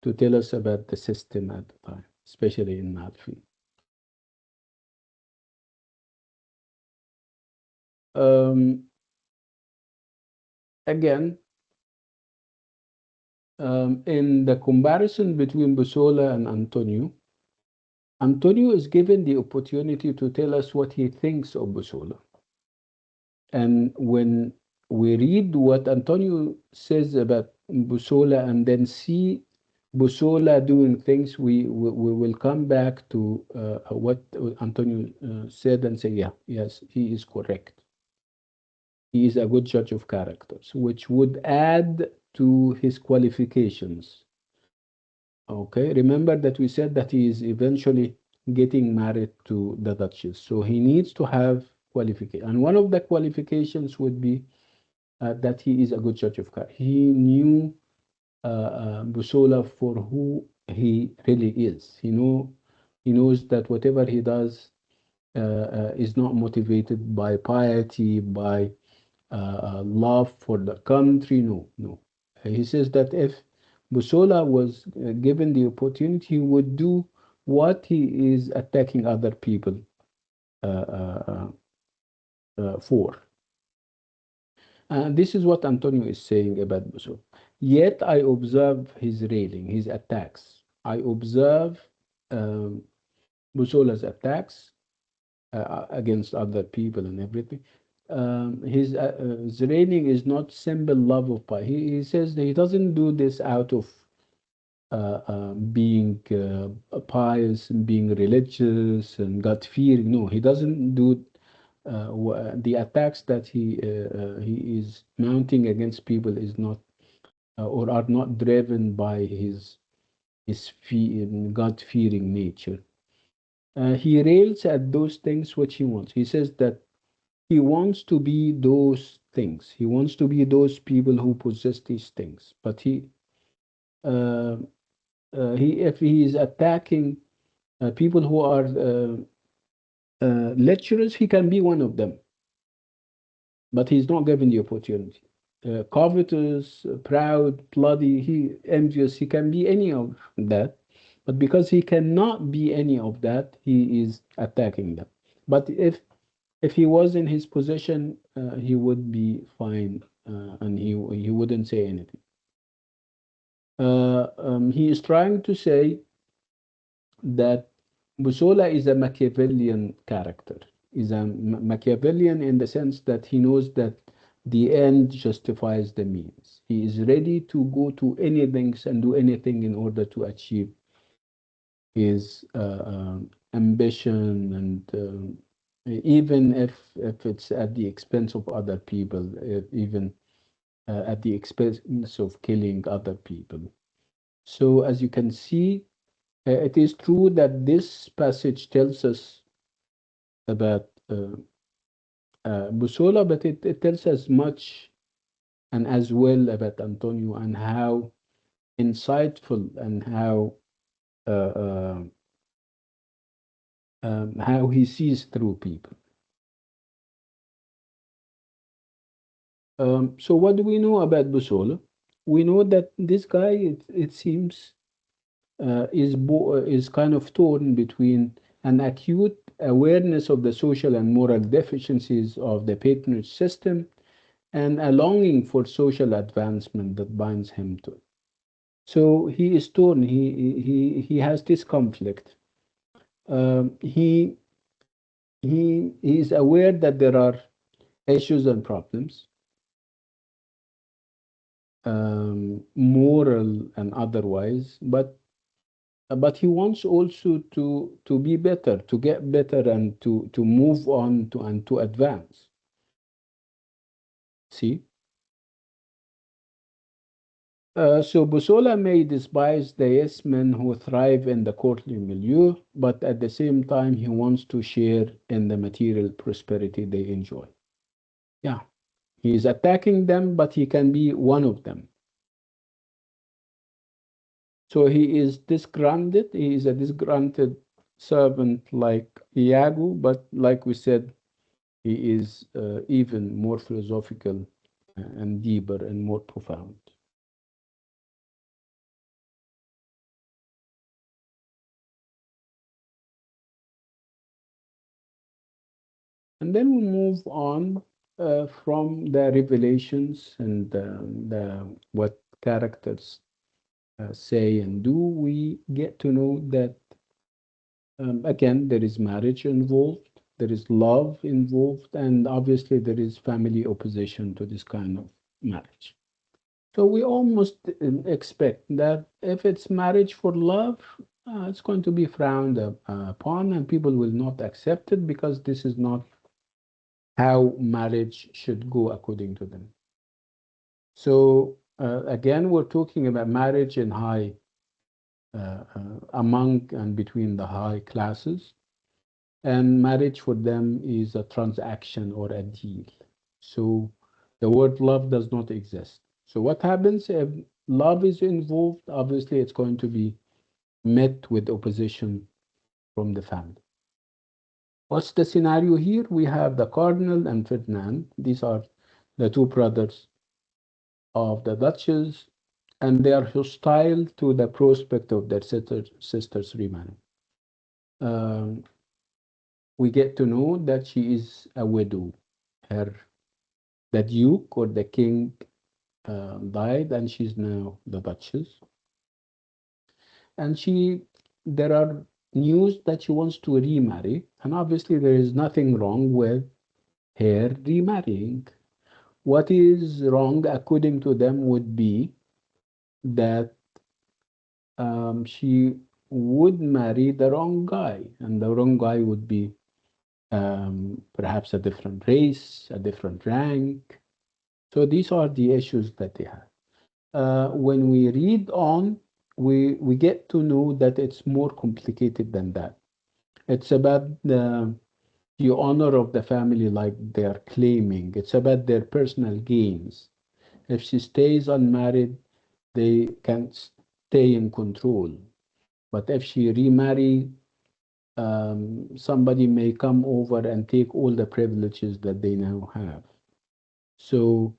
to tell us about the system at the time, especially in Malfi. Um, Again, in the comparison between Busola and Antonio, Antonio is given the opportunity to tell us what he thinks of Busola. And when we read what Antonio says about Busola and then see Busola doing things, we will come back to what Antonio said and say, yeah, yes, he is correct. He is a good judge of characters, which would add to his qualifications. Okay, remember that we said that he is eventually getting married to the Duchess, so he needs to have qualification. And one of the qualifications would be that he is a good judge of character. He knew Busola for who he really is. He knows that whatever he does is not motivated by piety, by love for the country. No, no. He says that if Busola was given the opportunity, he would do what he is attacking other people for. And this is what Antonio is saying about Busola. Yet I observe his railing, his attacks. I observe um, Busola's attacks against other people and everything. His railing is not simple love of power. He says that he doesn't do this out of being pious and being religious and God fearing. No, he doesn't do the attacks that he is mounting against people is not or are not driven by his God fearing nature. He rails at those things which he wants. He says that he wants to be those things. He wants to be those people who possess these things. But uh, he if he is attacking people who are lecturers, he can be one of them. But he's not given the opportunity. Covetous, proud, bloody, he envious, he can be any of that. But because he cannot be any of that, he is attacking them. But if he was in his position, he would be fine, and he wouldn't say anything. He is trying to say that Busola is a Machiavellian character. Is a Machiavellian in the sense that he knows that the end justifies the means. He is ready to go to anything and do anything in order to achieve his ambition, and even if it's at the expense of other people, even at the expense of killing other people. So, as you can see, it is true that this passage tells us about Busola, but it tells us much and as well about Antonio and how insightful and uh, uh, how he sees through people. So, what do we know about Busola? We know that this guy, it seems, is kind of torn between an acute awareness of the social and moral deficiencies of the patronage system and a longing for social advancement that binds him to it. So he is torn. He has this conflict. Um, he he is aware that there are issues and problems, moral and otherwise, but he wants also to be better, to get better, and to move on to and to advance. See, so Busola may despise the yes men who thrive in the courtly milieu, but at the same time he wants to share in the material prosperity they enjoy. Yeah, he is attacking them, but he can be one of them. So he is disgruntled. He is a disgruntled servant like Iago, but like we said, he is even more philosophical and deeper and more profound. And then we move on from the revelations and the what characters say and do. We get to know that again there is marriage involved, there is love involved, and obviously there is family opposition to this kind of marriage. So we almost expect that if it's marriage for love, it's going to be frowned upon, and people will not accept it because this is not how marriage should go according to them. So again, we're talking about marriage in high, among and between the high classes, and marriage for them is a transaction or a deal. So the word love does not exist. So what happens if love is involved? Obviously, it's going to be met with opposition from the family. What's the scenario here? We have the Cardinal and Ferdinand. These are the two brothers of the Duchess, and they are hostile to the prospect of their sisters remarrying. Um, we get to know that she is a widow. Her the Duke or the King died, and she's now the Duchess. And there are news that she wants to remarry, and obviously there is nothing wrong with her remarrying. What is wrong, according to them, would be that she would marry the wrong guy, and the wrong guy would be perhaps a different race, a different rank. So these are the issues that they have. When we read on, we get to know that it's more complicated than that. It's about the honor of the family, like they're claiming. It's about their personal gains. If she stays unmarried, they can stay in control. But if she remarry, somebody may come over and take all the privileges that they now have. So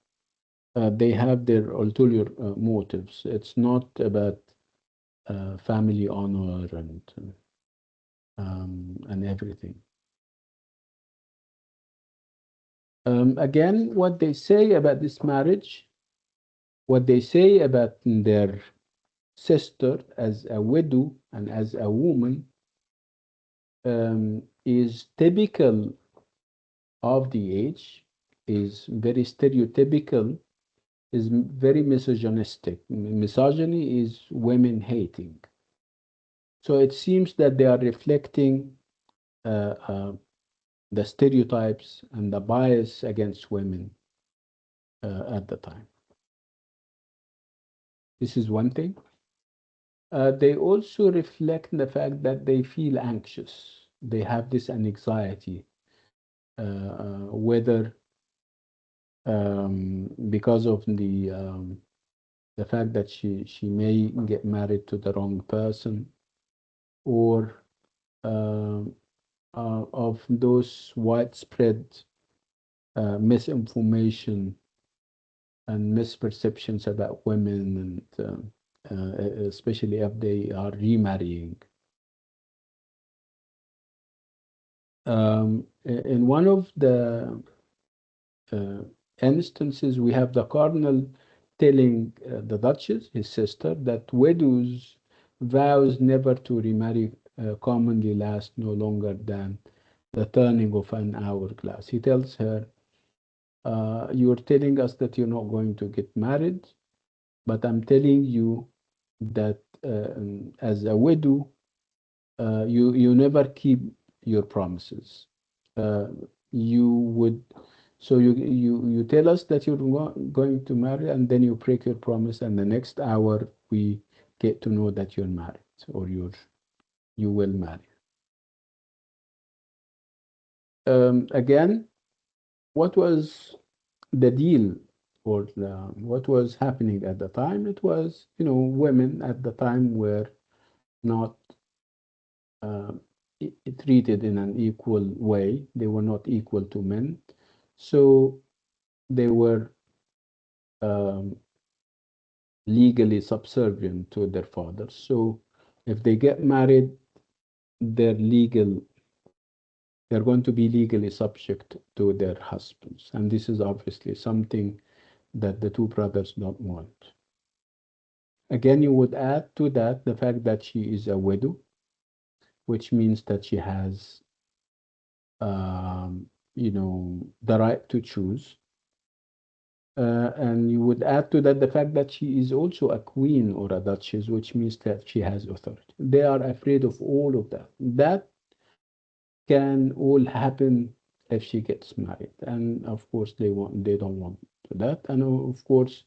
they have their ulterior motives. It's not about family honor and everything. Again, what they say about this marriage, what they say about their sister as a widow and as a woman is typical of the age, is very stereotypical, is very misogynistic. Misogyny is women hating. So it seems that they are reflecting uh, uh, the stereotypes and the bias against women at the time. This is one thing. They also reflect the fact that they feel anxious. They have this anxiety, whether because of the fact that she may get married to the wrong person, or of those widespread misinformation and misperceptions about women, and especially if they are remarrying. In one of the uh, instances, we have the cardinal telling the Duchess, his sister, that widows' vows never to remarry commonly last no longer than the turning of an hourglass. He tells her, you're telling us that you're not going to get married, but I'm telling you that as a widow, you never keep your promises. Uh, you would so you tell us that you're going to marry, and then you break your promise, and the next hour we get to know that you're married, or you will marry. Again, what was the deal, or what was happening at the time? It was, women at the time were not uh, treated in an equal way. They were not equal to men. So they were um, legally subservient to their fathers. So if they get married, they're legal, they're going to be legally subject to their husbands. And this is obviously something that the two brothers don't want. Again, you would add to that the fact that she is a widow, which means that she has, the right to choose. And you would add to that the fact that she is also a queen or a duchess, which means that she has authority. They are afraid of all of that. That can all happen if she gets married. And of course, they don't want that. And of course,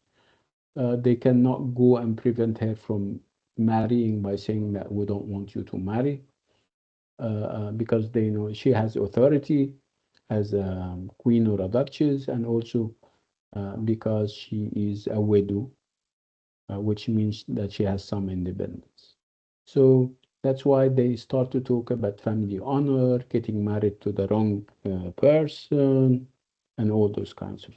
they cannot go and prevent her from marrying by saying that we don't want you to marry, because they know she has authority as a queen or a duchess, and also because she is a widow, which means that she has some independence. So that's why they start to talk about family honor, getting married to the wrong person, and all those kinds of.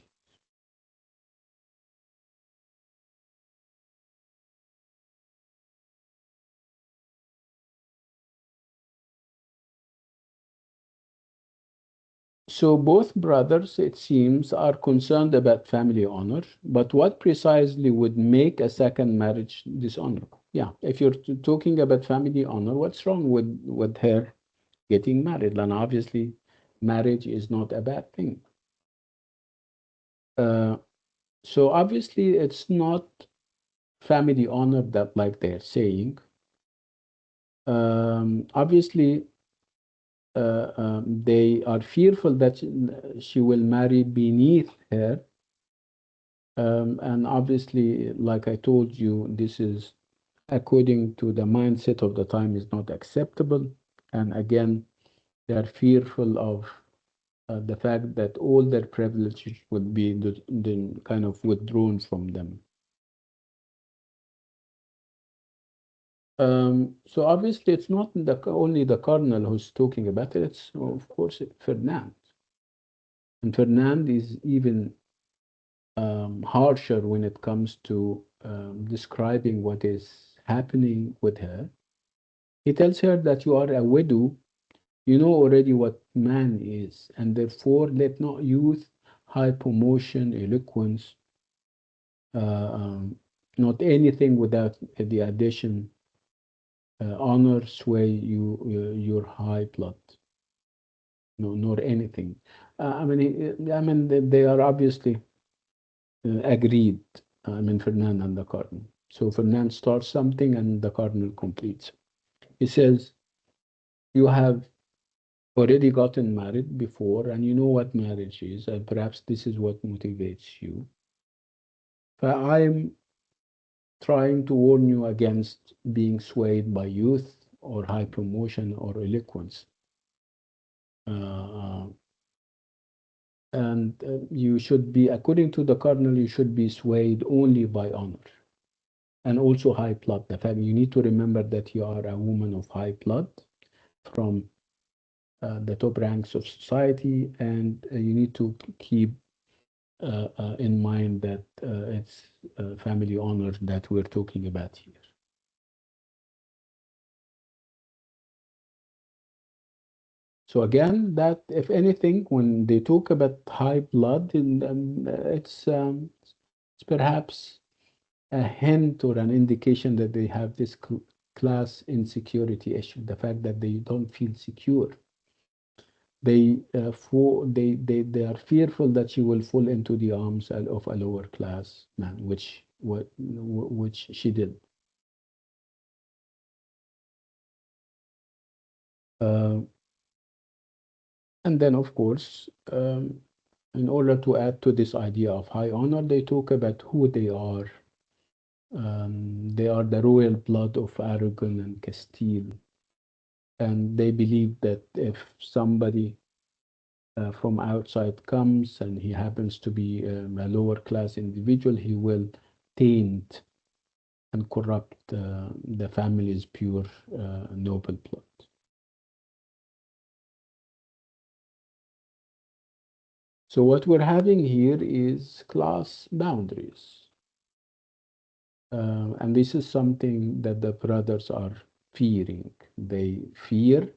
So both brothers, it seems, are concerned about family honor, but what precisely would make a second marriage dishonorable? Yeah, if you're talking about family honor, what's wrong with her getting married? And obviously, marriage is not a bad thing. Uh, so obviously, it's not family honor that, like they're saying. Obviously, they are fearful that she will marry beneath her. And obviously, like I told you, this is according to the mindset of the time is not acceptable. And again, they are fearful of the fact that all their privileges would be the kind of withdrawn from them. So obviously, it's not only the cardinal who's talking about it. It's of course Ferdinand, and Ferdinand is even harsher when it comes to describing what is happening with her. He tells her that you are a widow, you know already what man is, and therefore let not youth, high promotion, eloquence, uh, um, not anything without the addition, honor, sway your high blood, no, nor anything. I mean, they are obviously agreed. I mean, Fernand and the cardinal. So Fernand starts something, and the cardinal completes. He says, "You have already gotten married before, and you know what marriage is, and perhaps this is what motivates you. But I'm trying to warn you against being swayed by youth or high promotion or eloquence. Uh, and you should be, according to the cardinal, you should be swayed only by honor and also high blood. The fact you need to remember that you are a woman of high blood from the top ranks of society, and you need to keep in mind that it's family honor that we're talking about here. So again, that if anything, when they talk about high blood, it's perhaps a hint or an indication that they have this class insecurity issue, the fact that they don't feel secure. They are fearful that she will fall into the arms of a lower class man, which she did. Uh, and then, of course, in order to add to this idea of high honor, they talk about who they are. They are the royal blood of Aragon and Castile, and they believe that if somebody from outside comes and he happens to be a lower class individual, he will taint and corrupt the family's pure noble blood. So what we're having here is class boundaries. And this is something that the brothers are fearing. They fear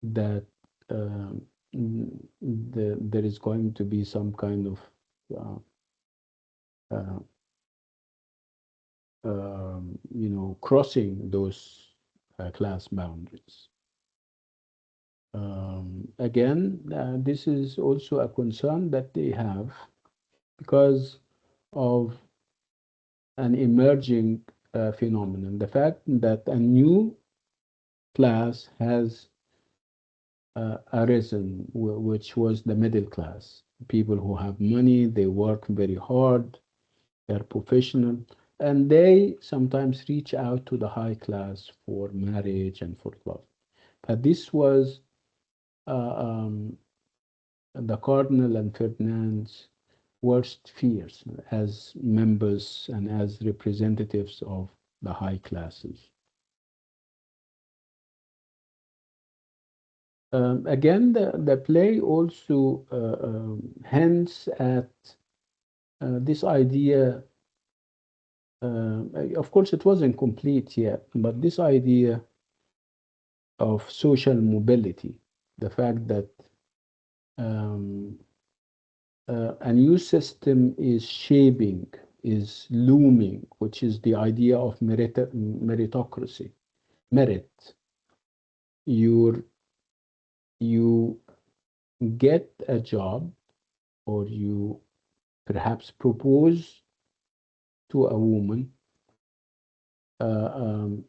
that there is going to be some kind of uh, uh, crossing those class boundaries. Again, this is also a concern that they have because of an emerging phenomenon, the fact that a new class has arisen, which was the middle class. People who have money, they work very hard, they're professional, and they sometimes reach out to the high class for marriage and for love. But this was uh, um, the Cardinal and Ferdinand's worst fears as members and as representatives of the high classes. Again, the play also hints at this idea. Of course, it wasn't complete yet, but this idea of social mobility, the fact that um, a new system is shaping, is looming, which is the idea of meritocracy. Merit. You you get a job, or you perhaps propose to a woman, uh, um,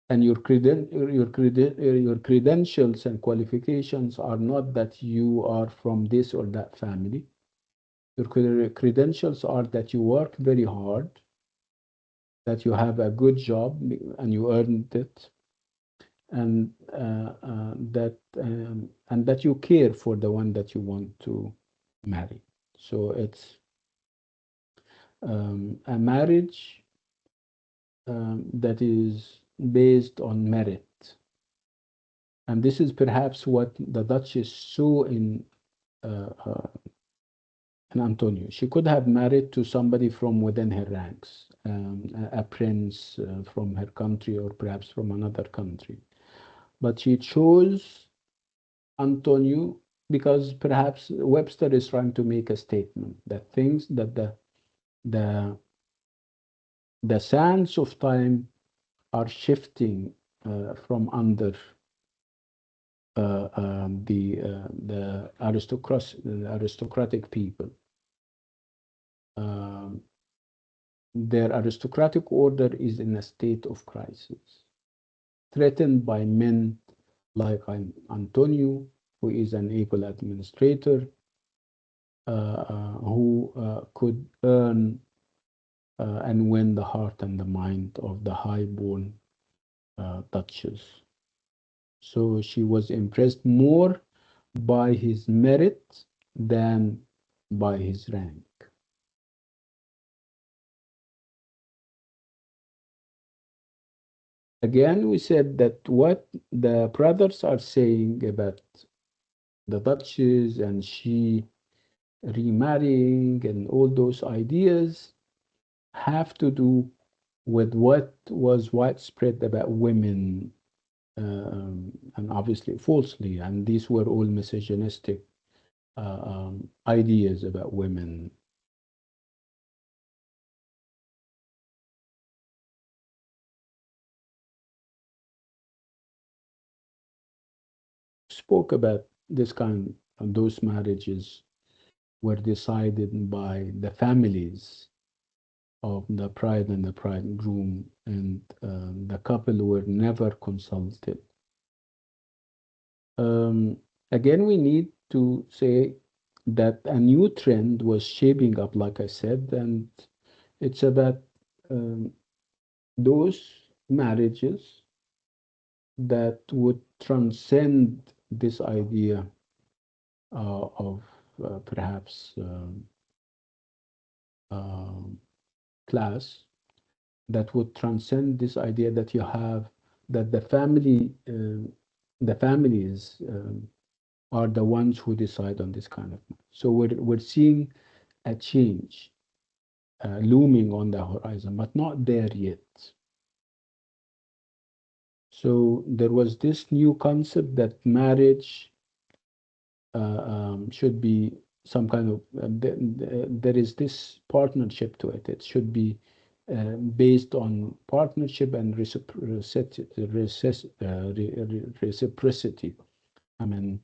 and your credentials and qualifications are not that you are from this or that family. Your credentials are that you work very hard, that you have a good job and you earned it, and that you care for the one that you want to marry. So it's a marriage that is based on merit. And this is perhaps what the Duchess saw uh, uh, in Antonio. She could have married to somebody from within her ranks, a prince from her country or perhaps from another country. But she chose Antonio because perhaps Webster is trying to make a statement that things that the the sands of time are shifting from under the aristocratic people. Um, their aristocratic order is in a state of crisis, threatened by men like Antonio, who is an able administrator, who could earn and win the heart and the mind of the high-born duchess. So she was impressed more by his merit than by his rank. Again, we said that what the brothers are saying about the Duchess and she remarrying and all those ideas have to do with what was widespread about women, and obviously falsely, and these were all misogynistic ideas about women. Spoke about this kind of those marriages were decided by the families of the bride and the bridegroom, and the couple were never consulted. Um, Again, we need to say that a new trend was shaping up, like I said, and it's about um, those marriages that would transcend this idea of perhaps um, class, that would transcend this idea that you have that the families are the ones who decide on this kind of matter. So we're seeing a change looming on the horizon, but not there yet. So there was this new concept that marriage should be some kind of there is this partnership to it. It should be based on partnership and reciprocity. I mean,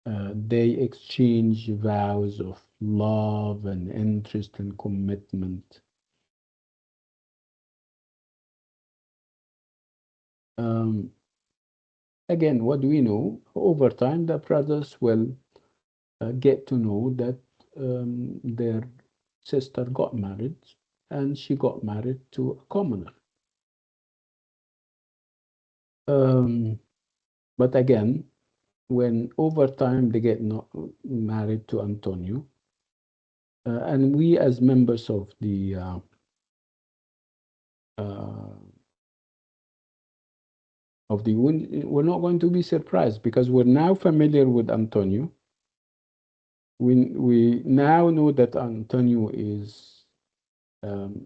They exchange vows of love and interest and commitment. Um, Again, what do we know? Over time, the brothers will get to know that their sister got married and she got married to a commoner. Um, but again, when over time they get not married to Antonio, and we as members uh, we're not going to be surprised because we're now familiar with Antonio. We now know that Antonio is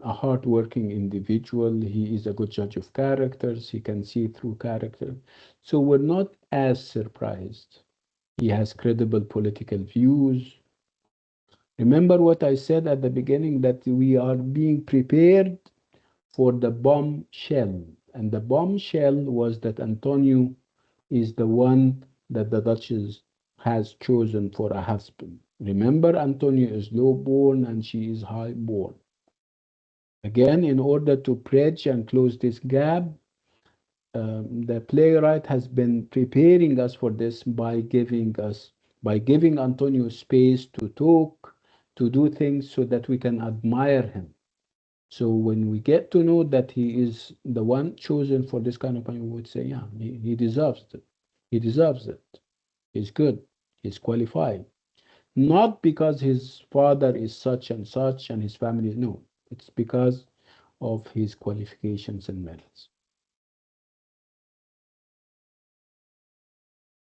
a hardworking individual. He is a good judge of characters. He can see through character. So we're not as surprised. He has credible political views. Remember what I said at the beginning that we are being prepared for the bombshell. And the bombshell was that Antonio is the one that the Duchess has chosen for a husband. Remember, Antonio is low born and she is high born. Again, in order to bridge and close this gap, the playwright has been preparing us for this by giving Antonio space to talk, to do things so that we can admire him. So when we get to know that he is the one chosen for this kind of point, we would say, yeah, he deserves it. He deserves it. He's good. He's qualified. Not because his father is such and such and his family is no. It's because of his qualifications and merits.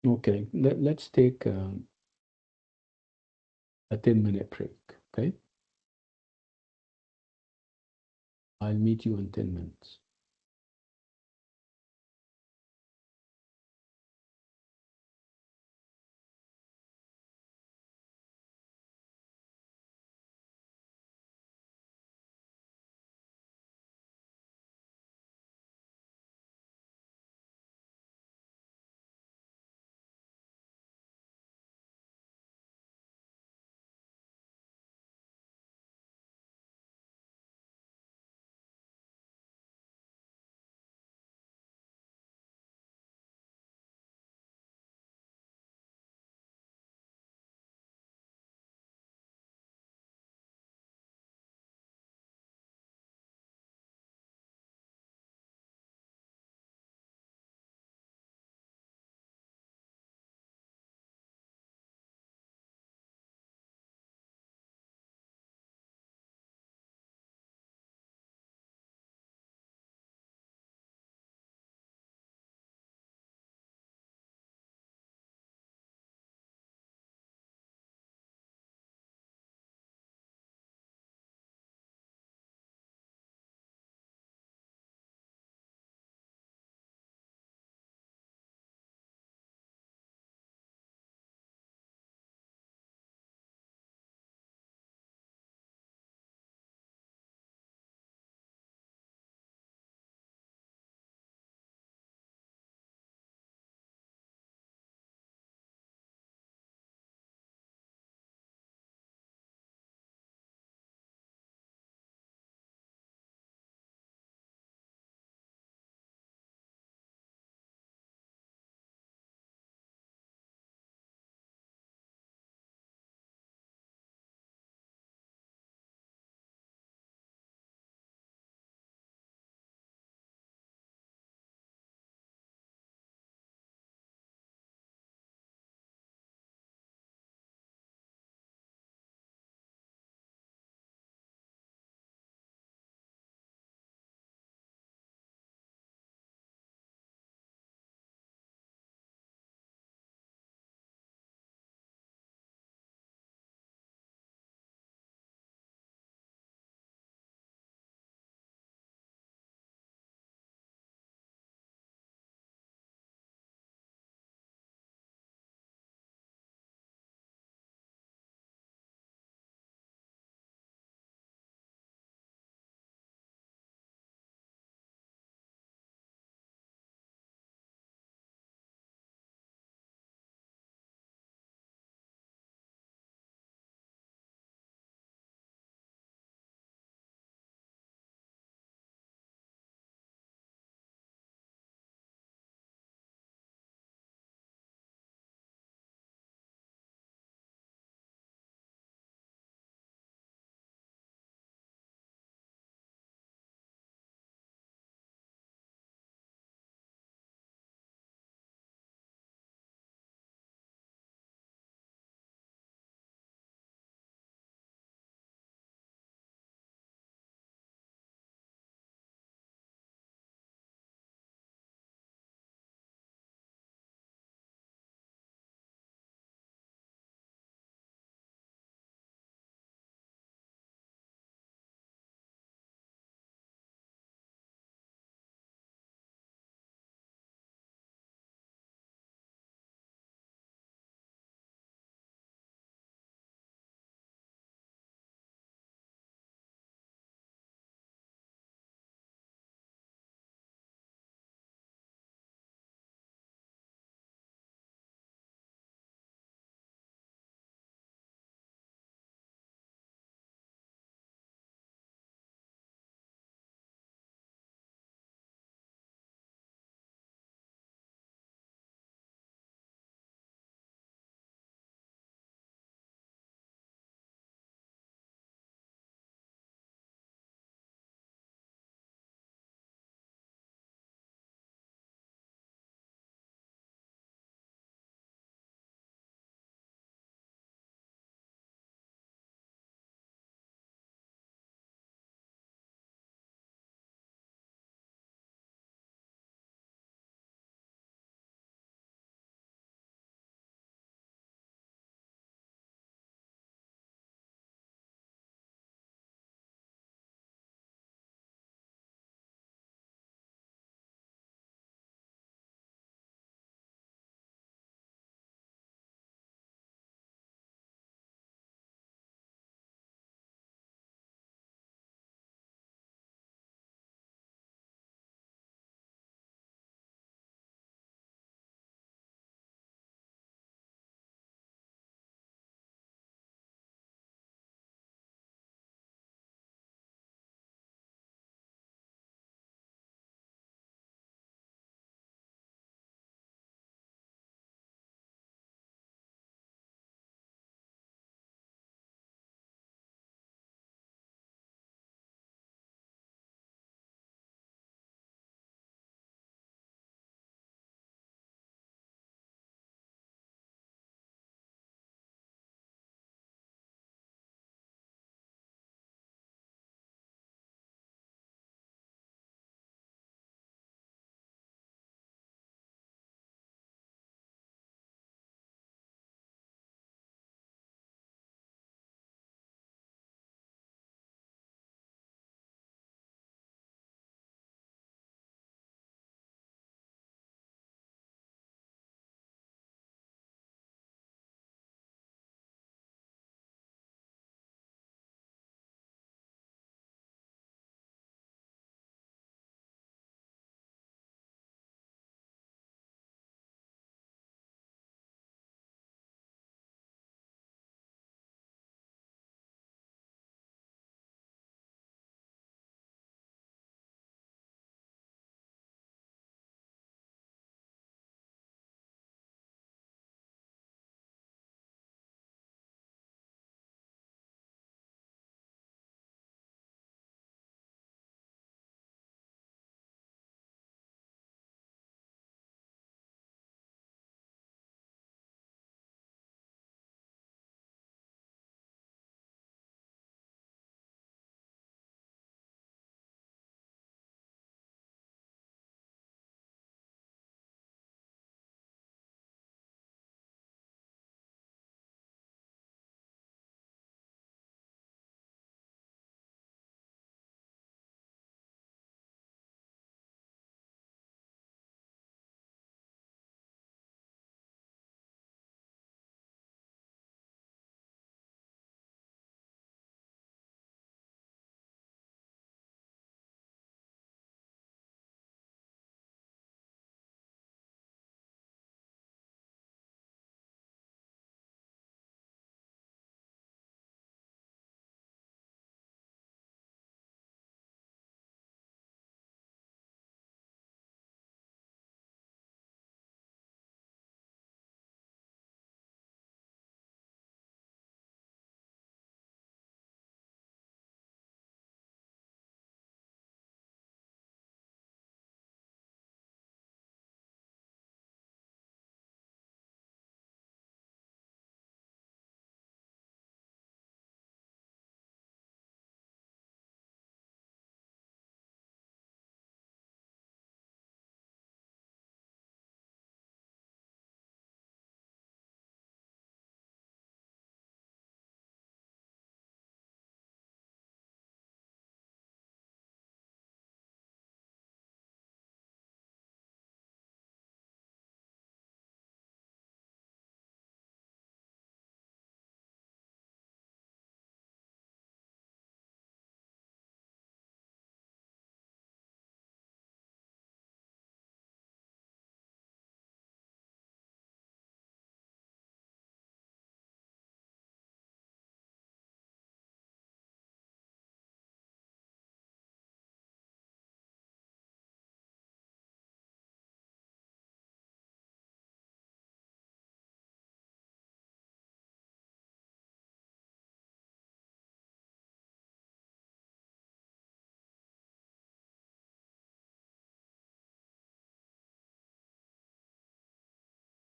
Okay, let's take a 10-minute break. Okay, I'll meet you in 10 minutes.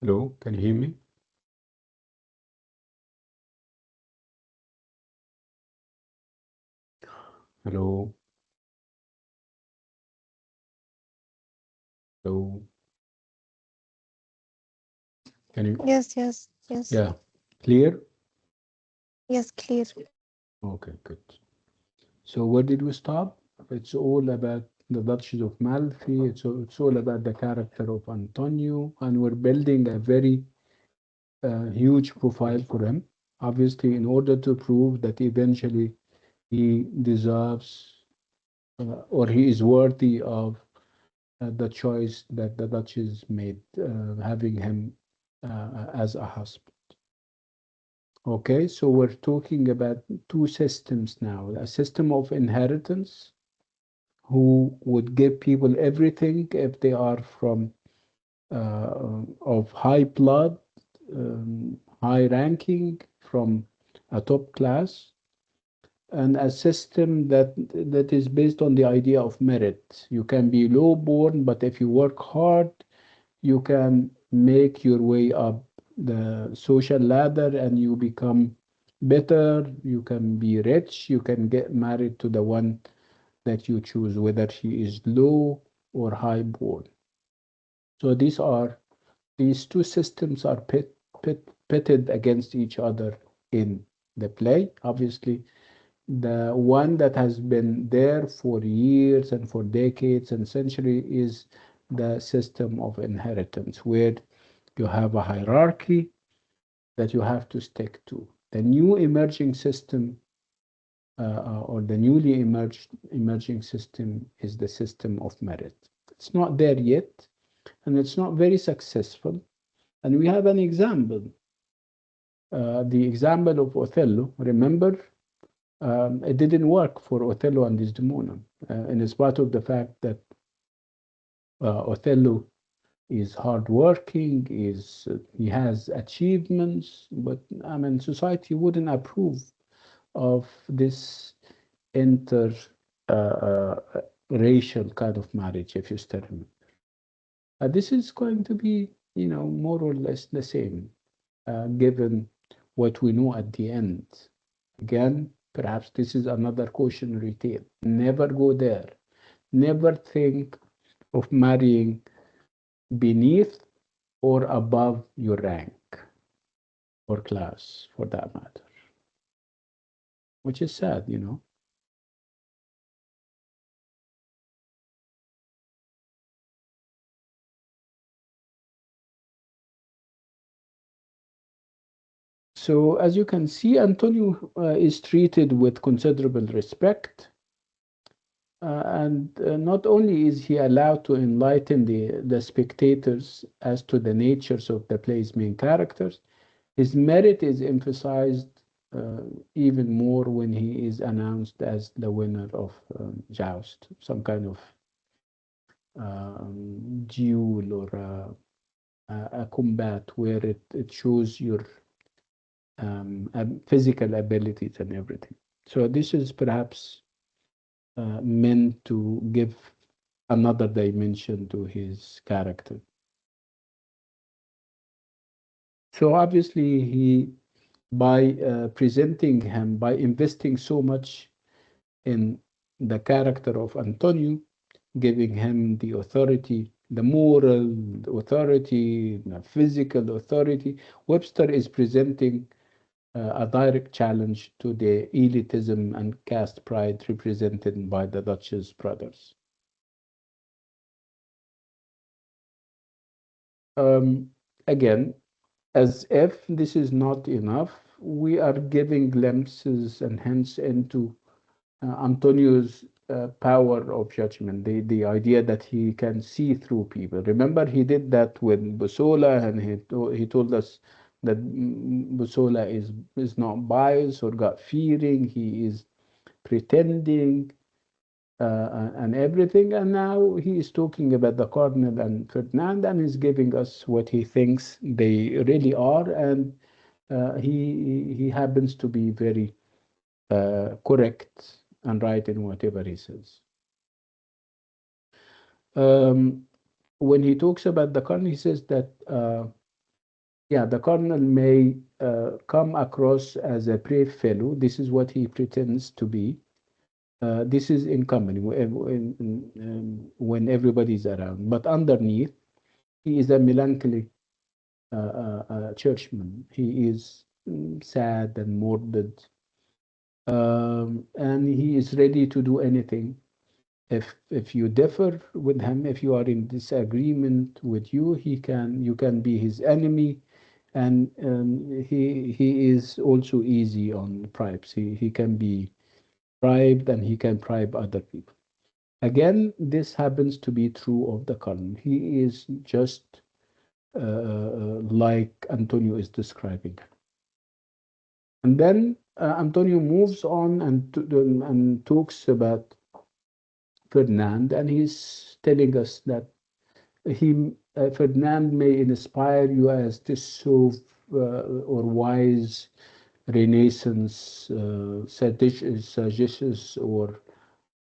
Hello, can you hear me? Hello, hello. Can you? Yes, yes, yes, Yeah, clear? yes, clear. Okay, good. So where did we stop? It's all about the Duchess of Malfi. It's all about the character of Antonio, and we're building a very huge profile for him. Obviously, in order to prove that eventually he deserves or he is worthy of the choice that the Duchess made, having him as a husband. Okay, so we're talking about two systems now, a system of inheritance who would give people everything if they are from of high blood, high ranking, from a top class, and a system that is based on the idea of merit. You can be low born, but if you work hard, you can make your way up the social ladder and you become better. You can be rich. You can get married to the one that you choose, whether she is low or high born. So these two systems are pitted against each other in the play. Obviously, the one that has been there for years and for decades and centuries is the system of inheritance, where you have a hierarchy that you have to stick to. The new emerging system, or the newly emerging system, is the system of merit. It's not there yet, and it's not very successful. And we have an example, the example of Othello. Remember, it didn't work for Othello and Desdemona, in spite of the fact that Othello is hardworking, is he has achievements, but I mean society wouldn't approve of this inter racial kind of marriage, if you still remember. This is going to be, more or less the same, given what we know at the end. Again, perhaps this is another cautionary tale. Never go there. Never think of marrying beneath or above your rank or class, for that matter, which is sad. So, as you can see, Antonio is treated with considerable respect. And not only is he allowed to enlighten the spectators as to the natures of the play's main characters, his merit is emphasized even more when he is announced as the winner of Joust, some kind of duel or a combat where it shows your physical abilities and everything. So this is perhaps meant to give another dimension to his character. So obviously, by presenting him, by investing so much in the character of Antonio, giving him the authority, the moral authority, the physical authority, Webster is presenting a direct challenge to the elitism and caste pride represented by the Duchess brothers. Um, Again, as if this is not enough, we are giving glimpses and hints into Antonio's power of judgment, the idea that he can see through people. Remember, he did that with Busola, and he told us that Busola is not biased or God fearing. He is pretending and everything. And now he is talking about the Cardinal and Ferdinand, and is giving us what he thinks they really are. And he happens to be very correct and right in whatever he says. Um, when he talks about the Cardinal, he says that. Yeah, the colonel may come across as a brave fellow. This is what he pretends to be. This is in company when everybody's around. But underneath, he is a melancholy churchman. He is sad and morbid, and he is ready to do anything. If you differ with him, if you are in disagreement with you, you can be his enemy, and he is also easy on bribes. He can be bribed, and he can bribe other people. Again, this happens to be true of the colonel. He is just like Antonio is describing. And then Antonio moves on and talks about Ferdinand, and he's telling us that Ferdinand may inspire you as this so or wise Renaissance sagacious or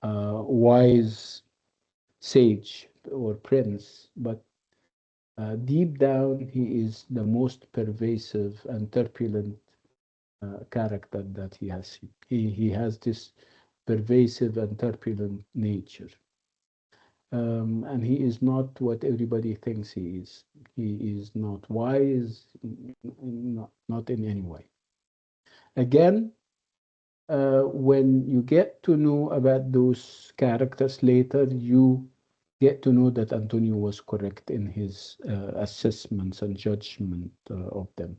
wise sage or prince, but deep down he is the most pervasive and turbulent character that he has seen. He has this pervasive and turbulent nature. And he is not what everybody thinks he is. He is not wise, not in any way. Again, when you get to know about those characters later, you get to know that Antonio was correct in his assessments and judgment of them.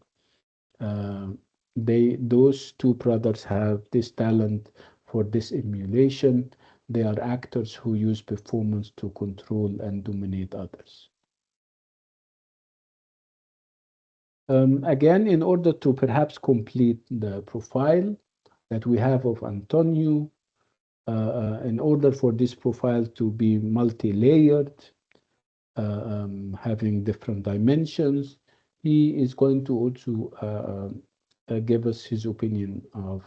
Uh, those two brothers have this talent for this emulation. They are actors who use performance to control and dominate others. Again, in order to perhaps complete the profile that we have of Antonio, in order for this profile to be multi-layered, having different dimensions, he is going to also give us his opinion of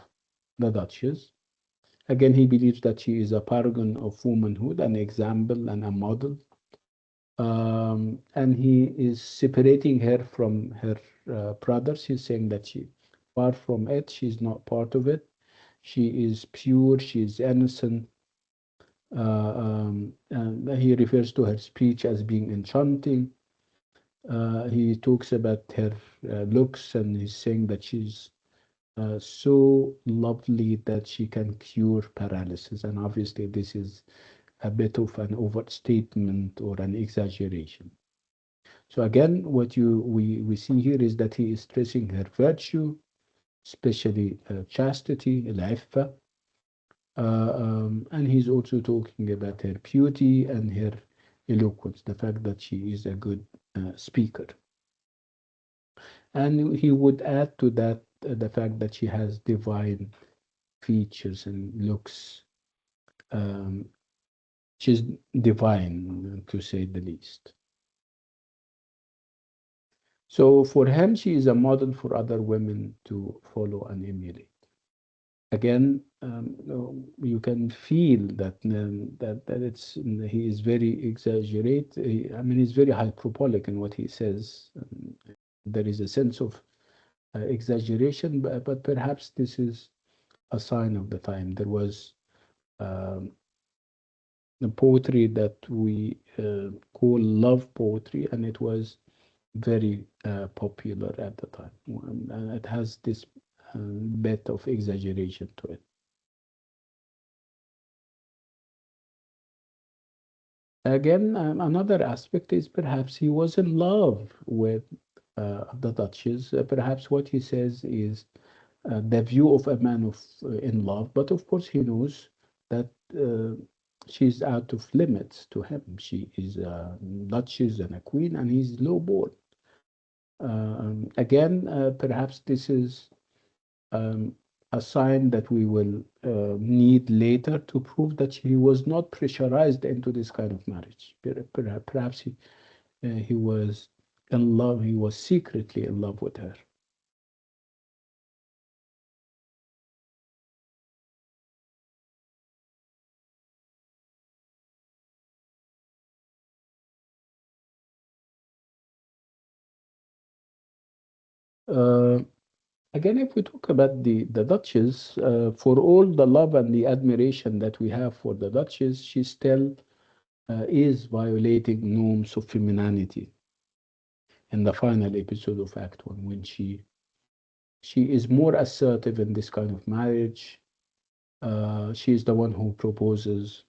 the Duchess. Again, he believes that she is a paragon of womanhood, an example and a model. And he is separating her from her brothers. He's saying that she, far from it, she's not part of it. She is pure, she is innocent. And he refers to her speech as being enchanting. He talks about her looks, and he's saying that she's so lovely that she can cure paralysis. And obviously, this is a bit of an overstatement or an exaggeration. So again, what we see here is that he is stressing her virtue, especially chastity, العفة, and he's also talking about her beauty and her eloquence, the fact that she is a good speaker. And he would add to that the fact that she has divine features and looks. Um, she's divine, to say the least. So for him, she is a model for other women to follow and emulate. Again, you can feel that it's he is very exaggerate. I mean, he's very hyperbolic in what he says. There is a sense of exaggeration, but perhaps this is a sign of the time. There was um, the poetry that we call love poetry, and it was very popular at the time. And it has this bit of exaggeration to it. Again, another aspect is perhaps he was in love with the Duchess. Perhaps what he says is the view of a man in love, but of course he knows that she's out of limits to him. She is a duchess and a queen, and he's lowborn. Again, perhaps this is um, a sign that we will need later to prove that he was not pressurized into this kind of marriage. Perhaps he was in love, he was secretly in love with her. Uh, Again, if we talk about the Duchess, for all the love and the admiration that we have for the Duchess, she still is violating norms of femininity in the final episode of Act One, when she is more assertive in this kind of marriage. She is the one who proposes.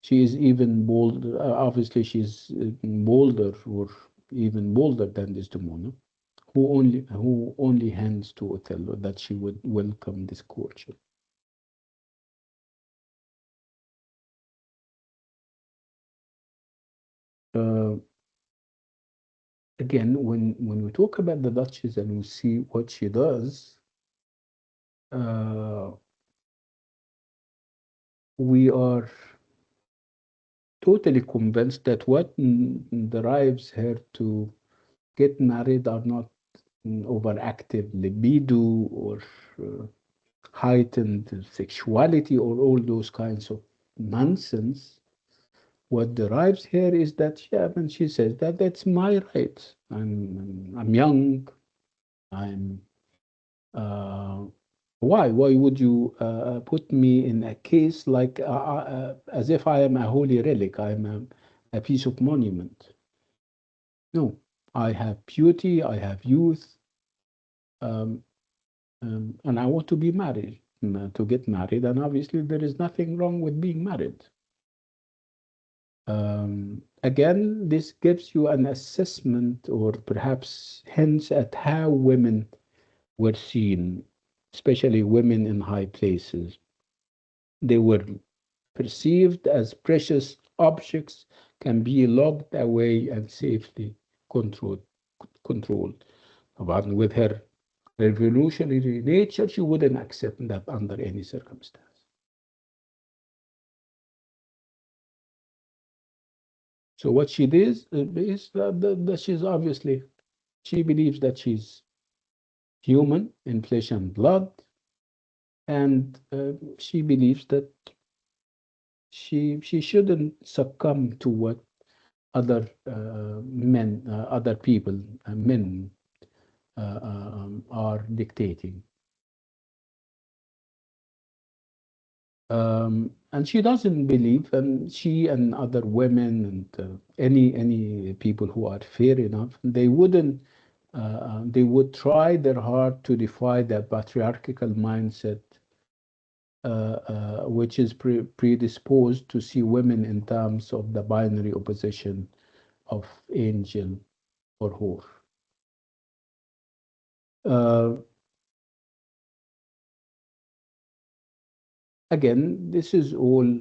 She is even bold. Obviously, she's bolder, or even bolder than Desdemona, who only hands to Othello that she would welcome this courtship. Uh, Again, when we talk about the Duchess and we see what she does, uh, we are totally convinced that what drives her to get married are not overactive libido or uh, heightened sexuality or all those kinds of nonsense. What derives here is that, yeah, when she says that that's my right. I'm young. I'm uh, why would you put me in a case like as if I am a holy relic? I'm a piece of monument. No, I have beauty. I have youth. Um, and I want to be married, to get married. And obviously, there is nothing wrong with being married. Again, this gives you an assessment or perhaps hints at how women were seen, especially women in high places. They were perceived as precious objects, can be locked away and safely controlled. controlled. But with her revolutionary nature, she wouldn't accept that under any circumstance. So what she did is that she's obviously, she believes that she's human in flesh and blood, and she believes that she shouldn't succumb to what other other people, men are dictating. And she doesn't believe, and she and other women and any people who are fair enough, they would try their hard to defy the patriarchal mindset, which is predisposed to see women in terms of the binary opposition of angel or whore. Uh, Again, this is all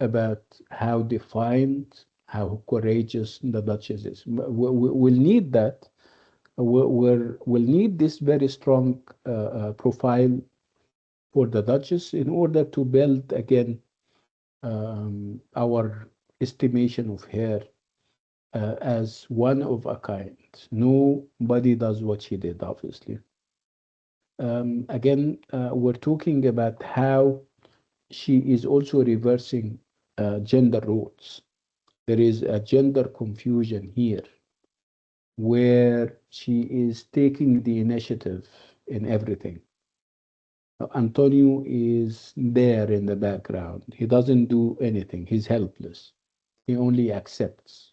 about how defined, how courageous the Duchess is. We'll need that. We'll need this very strong profile for the Duchess in order to build again our estimation of her as one of a kind. Nobody does what she did, obviously. Again, we're talking about how she is also reversing gender roles. There is a gender confusion here where she is taking the initiative in everything. Antonio is there in the background. He doesn't do anything. He's helpless. He only accepts.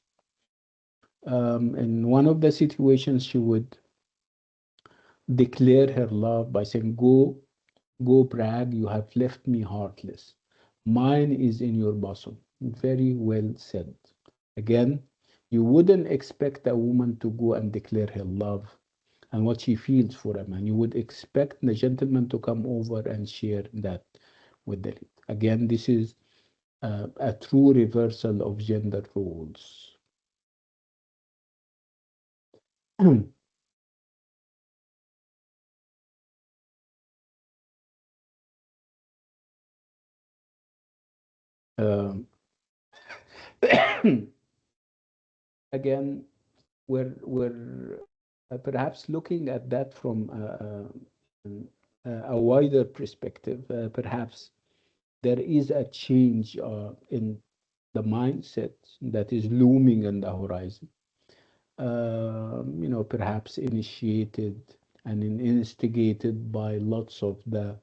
In one of the situations, she would declare her love by saying, Go brag, you have left me heartless. Mine is in your bosom. Very well said. Again, you wouldn't expect a woman to go and declare her love and what she feels for a man. You would expect the gentleman to come over and share that with the lady. Again, this is a true reversal of gender roles. Um, Again, we're perhaps looking at that from a wider perspective. Perhaps there is a change in the mindset that is looming on the horizon. perhaps initiated and instigated by lots of the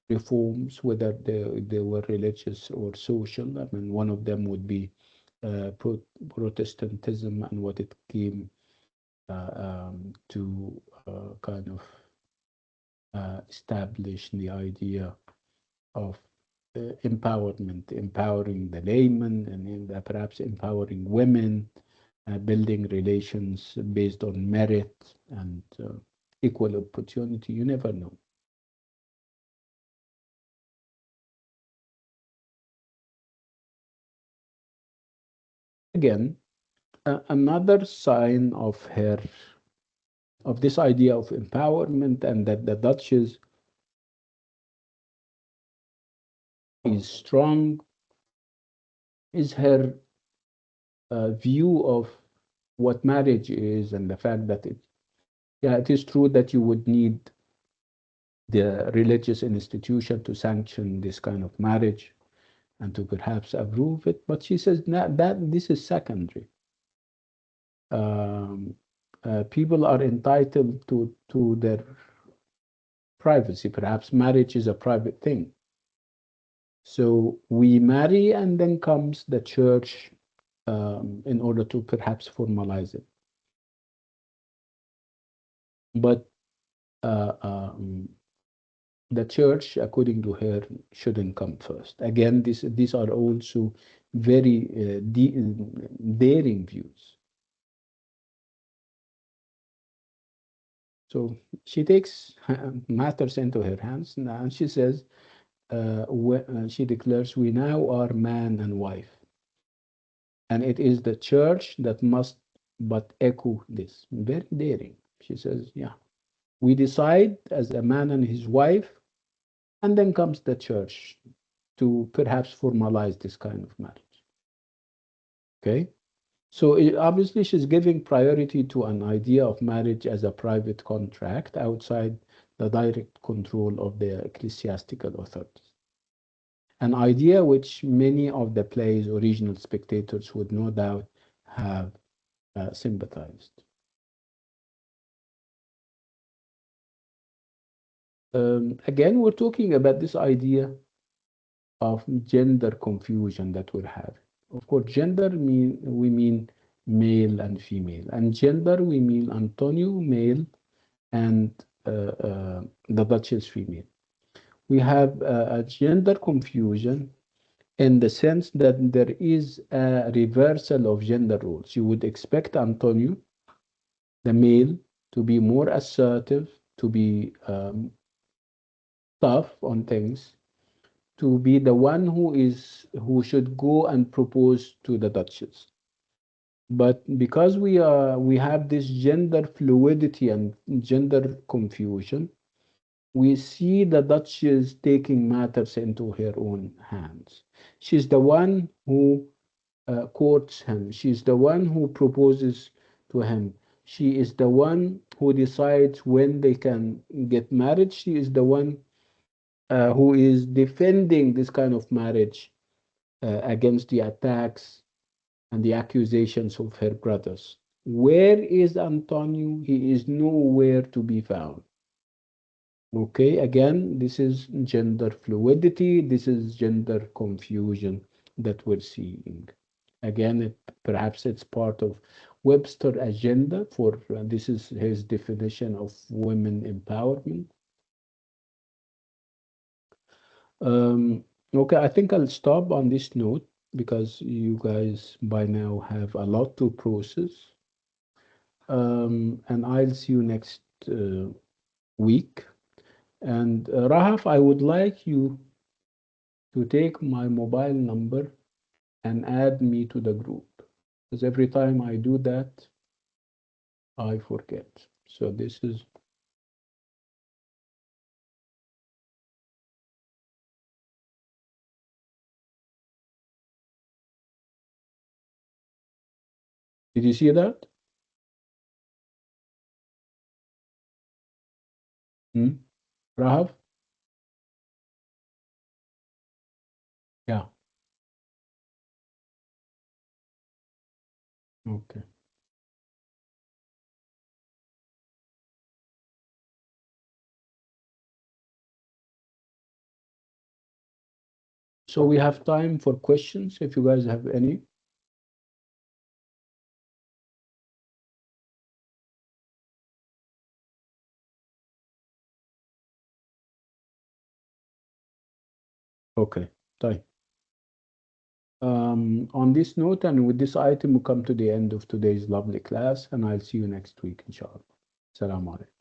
reforms, whether they were religious or social. I mean, one of them would be Protestantism and what it came to kind of establish the idea of empowerment, empowering the layman, and perhaps empowering women, building relations based on merit and equal opportunity. You never know. Again, another sign of this idea of empowerment and that the Duchess is strong is her view of what marriage is and the fact that yeah, it is true that you would need the religious institution to sanction this kind of marriage and to perhaps approve it. But she says that this is secondary. Um, People are entitled to their privacy. Perhaps marriage is a private thing. So we marry, and then comes the church in order to perhaps formalize it. But the church, according to her, shouldn't come first. Again, these are also very daring views. So she takes matters into her hands now, and she says, she declares, we now are man and wife, and it is the church that must but echo this. Very daring. She says, yeah, we decide as a man and his wife, and then comes the church to perhaps formalize this kind of marriage. Okay? So obviously, she's giving priority to an idea of marriage as a private contract outside the direct control of the ecclesiastical authorities. An idea which many of the play's original spectators would no doubt have sympathized. Again, we're talking about this idea of gender confusion that we're having. Of course, gender we mean male and female, and gender we mean Antonio male and the Duchess female. We have a gender confusion in the sense that there is a reversal of gender roles. You would expect Antonio, the male, to be more assertive, to be tough on things, to be the one who should go and propose to the Duchess. But because we have this gender fluidity and gender confusion, we see the Duchess taking matters into her own hands. She's the one who courts him. She's the one who proposes to him. She is the one who decides when they can get married. She is the one who is defending this kind of marriage against the attacks and the accusations of her brothers. Where is Antonio? He is nowhere to be found. Okay, again, this is gender fluidity, this is gender confusion that we're seeing. Again, perhaps it's part of Webster agenda for this is his definition of women empowerment. Okay, I think I'll stop on this note because you guys by now have a lot to process. And I'll see you next week. And Rahaf, I would like you to take my mobile number and add me to the group. Because every time I do that, I forget. So this is, did you see that? Hmm? Rahaf? Yeah. Okay. So we have time for questions if you guys have any. Okay. طيب. On this note and with this item, we come to the end of today's lovely class, and I'll see you next week, inshallah. Salam alaikum.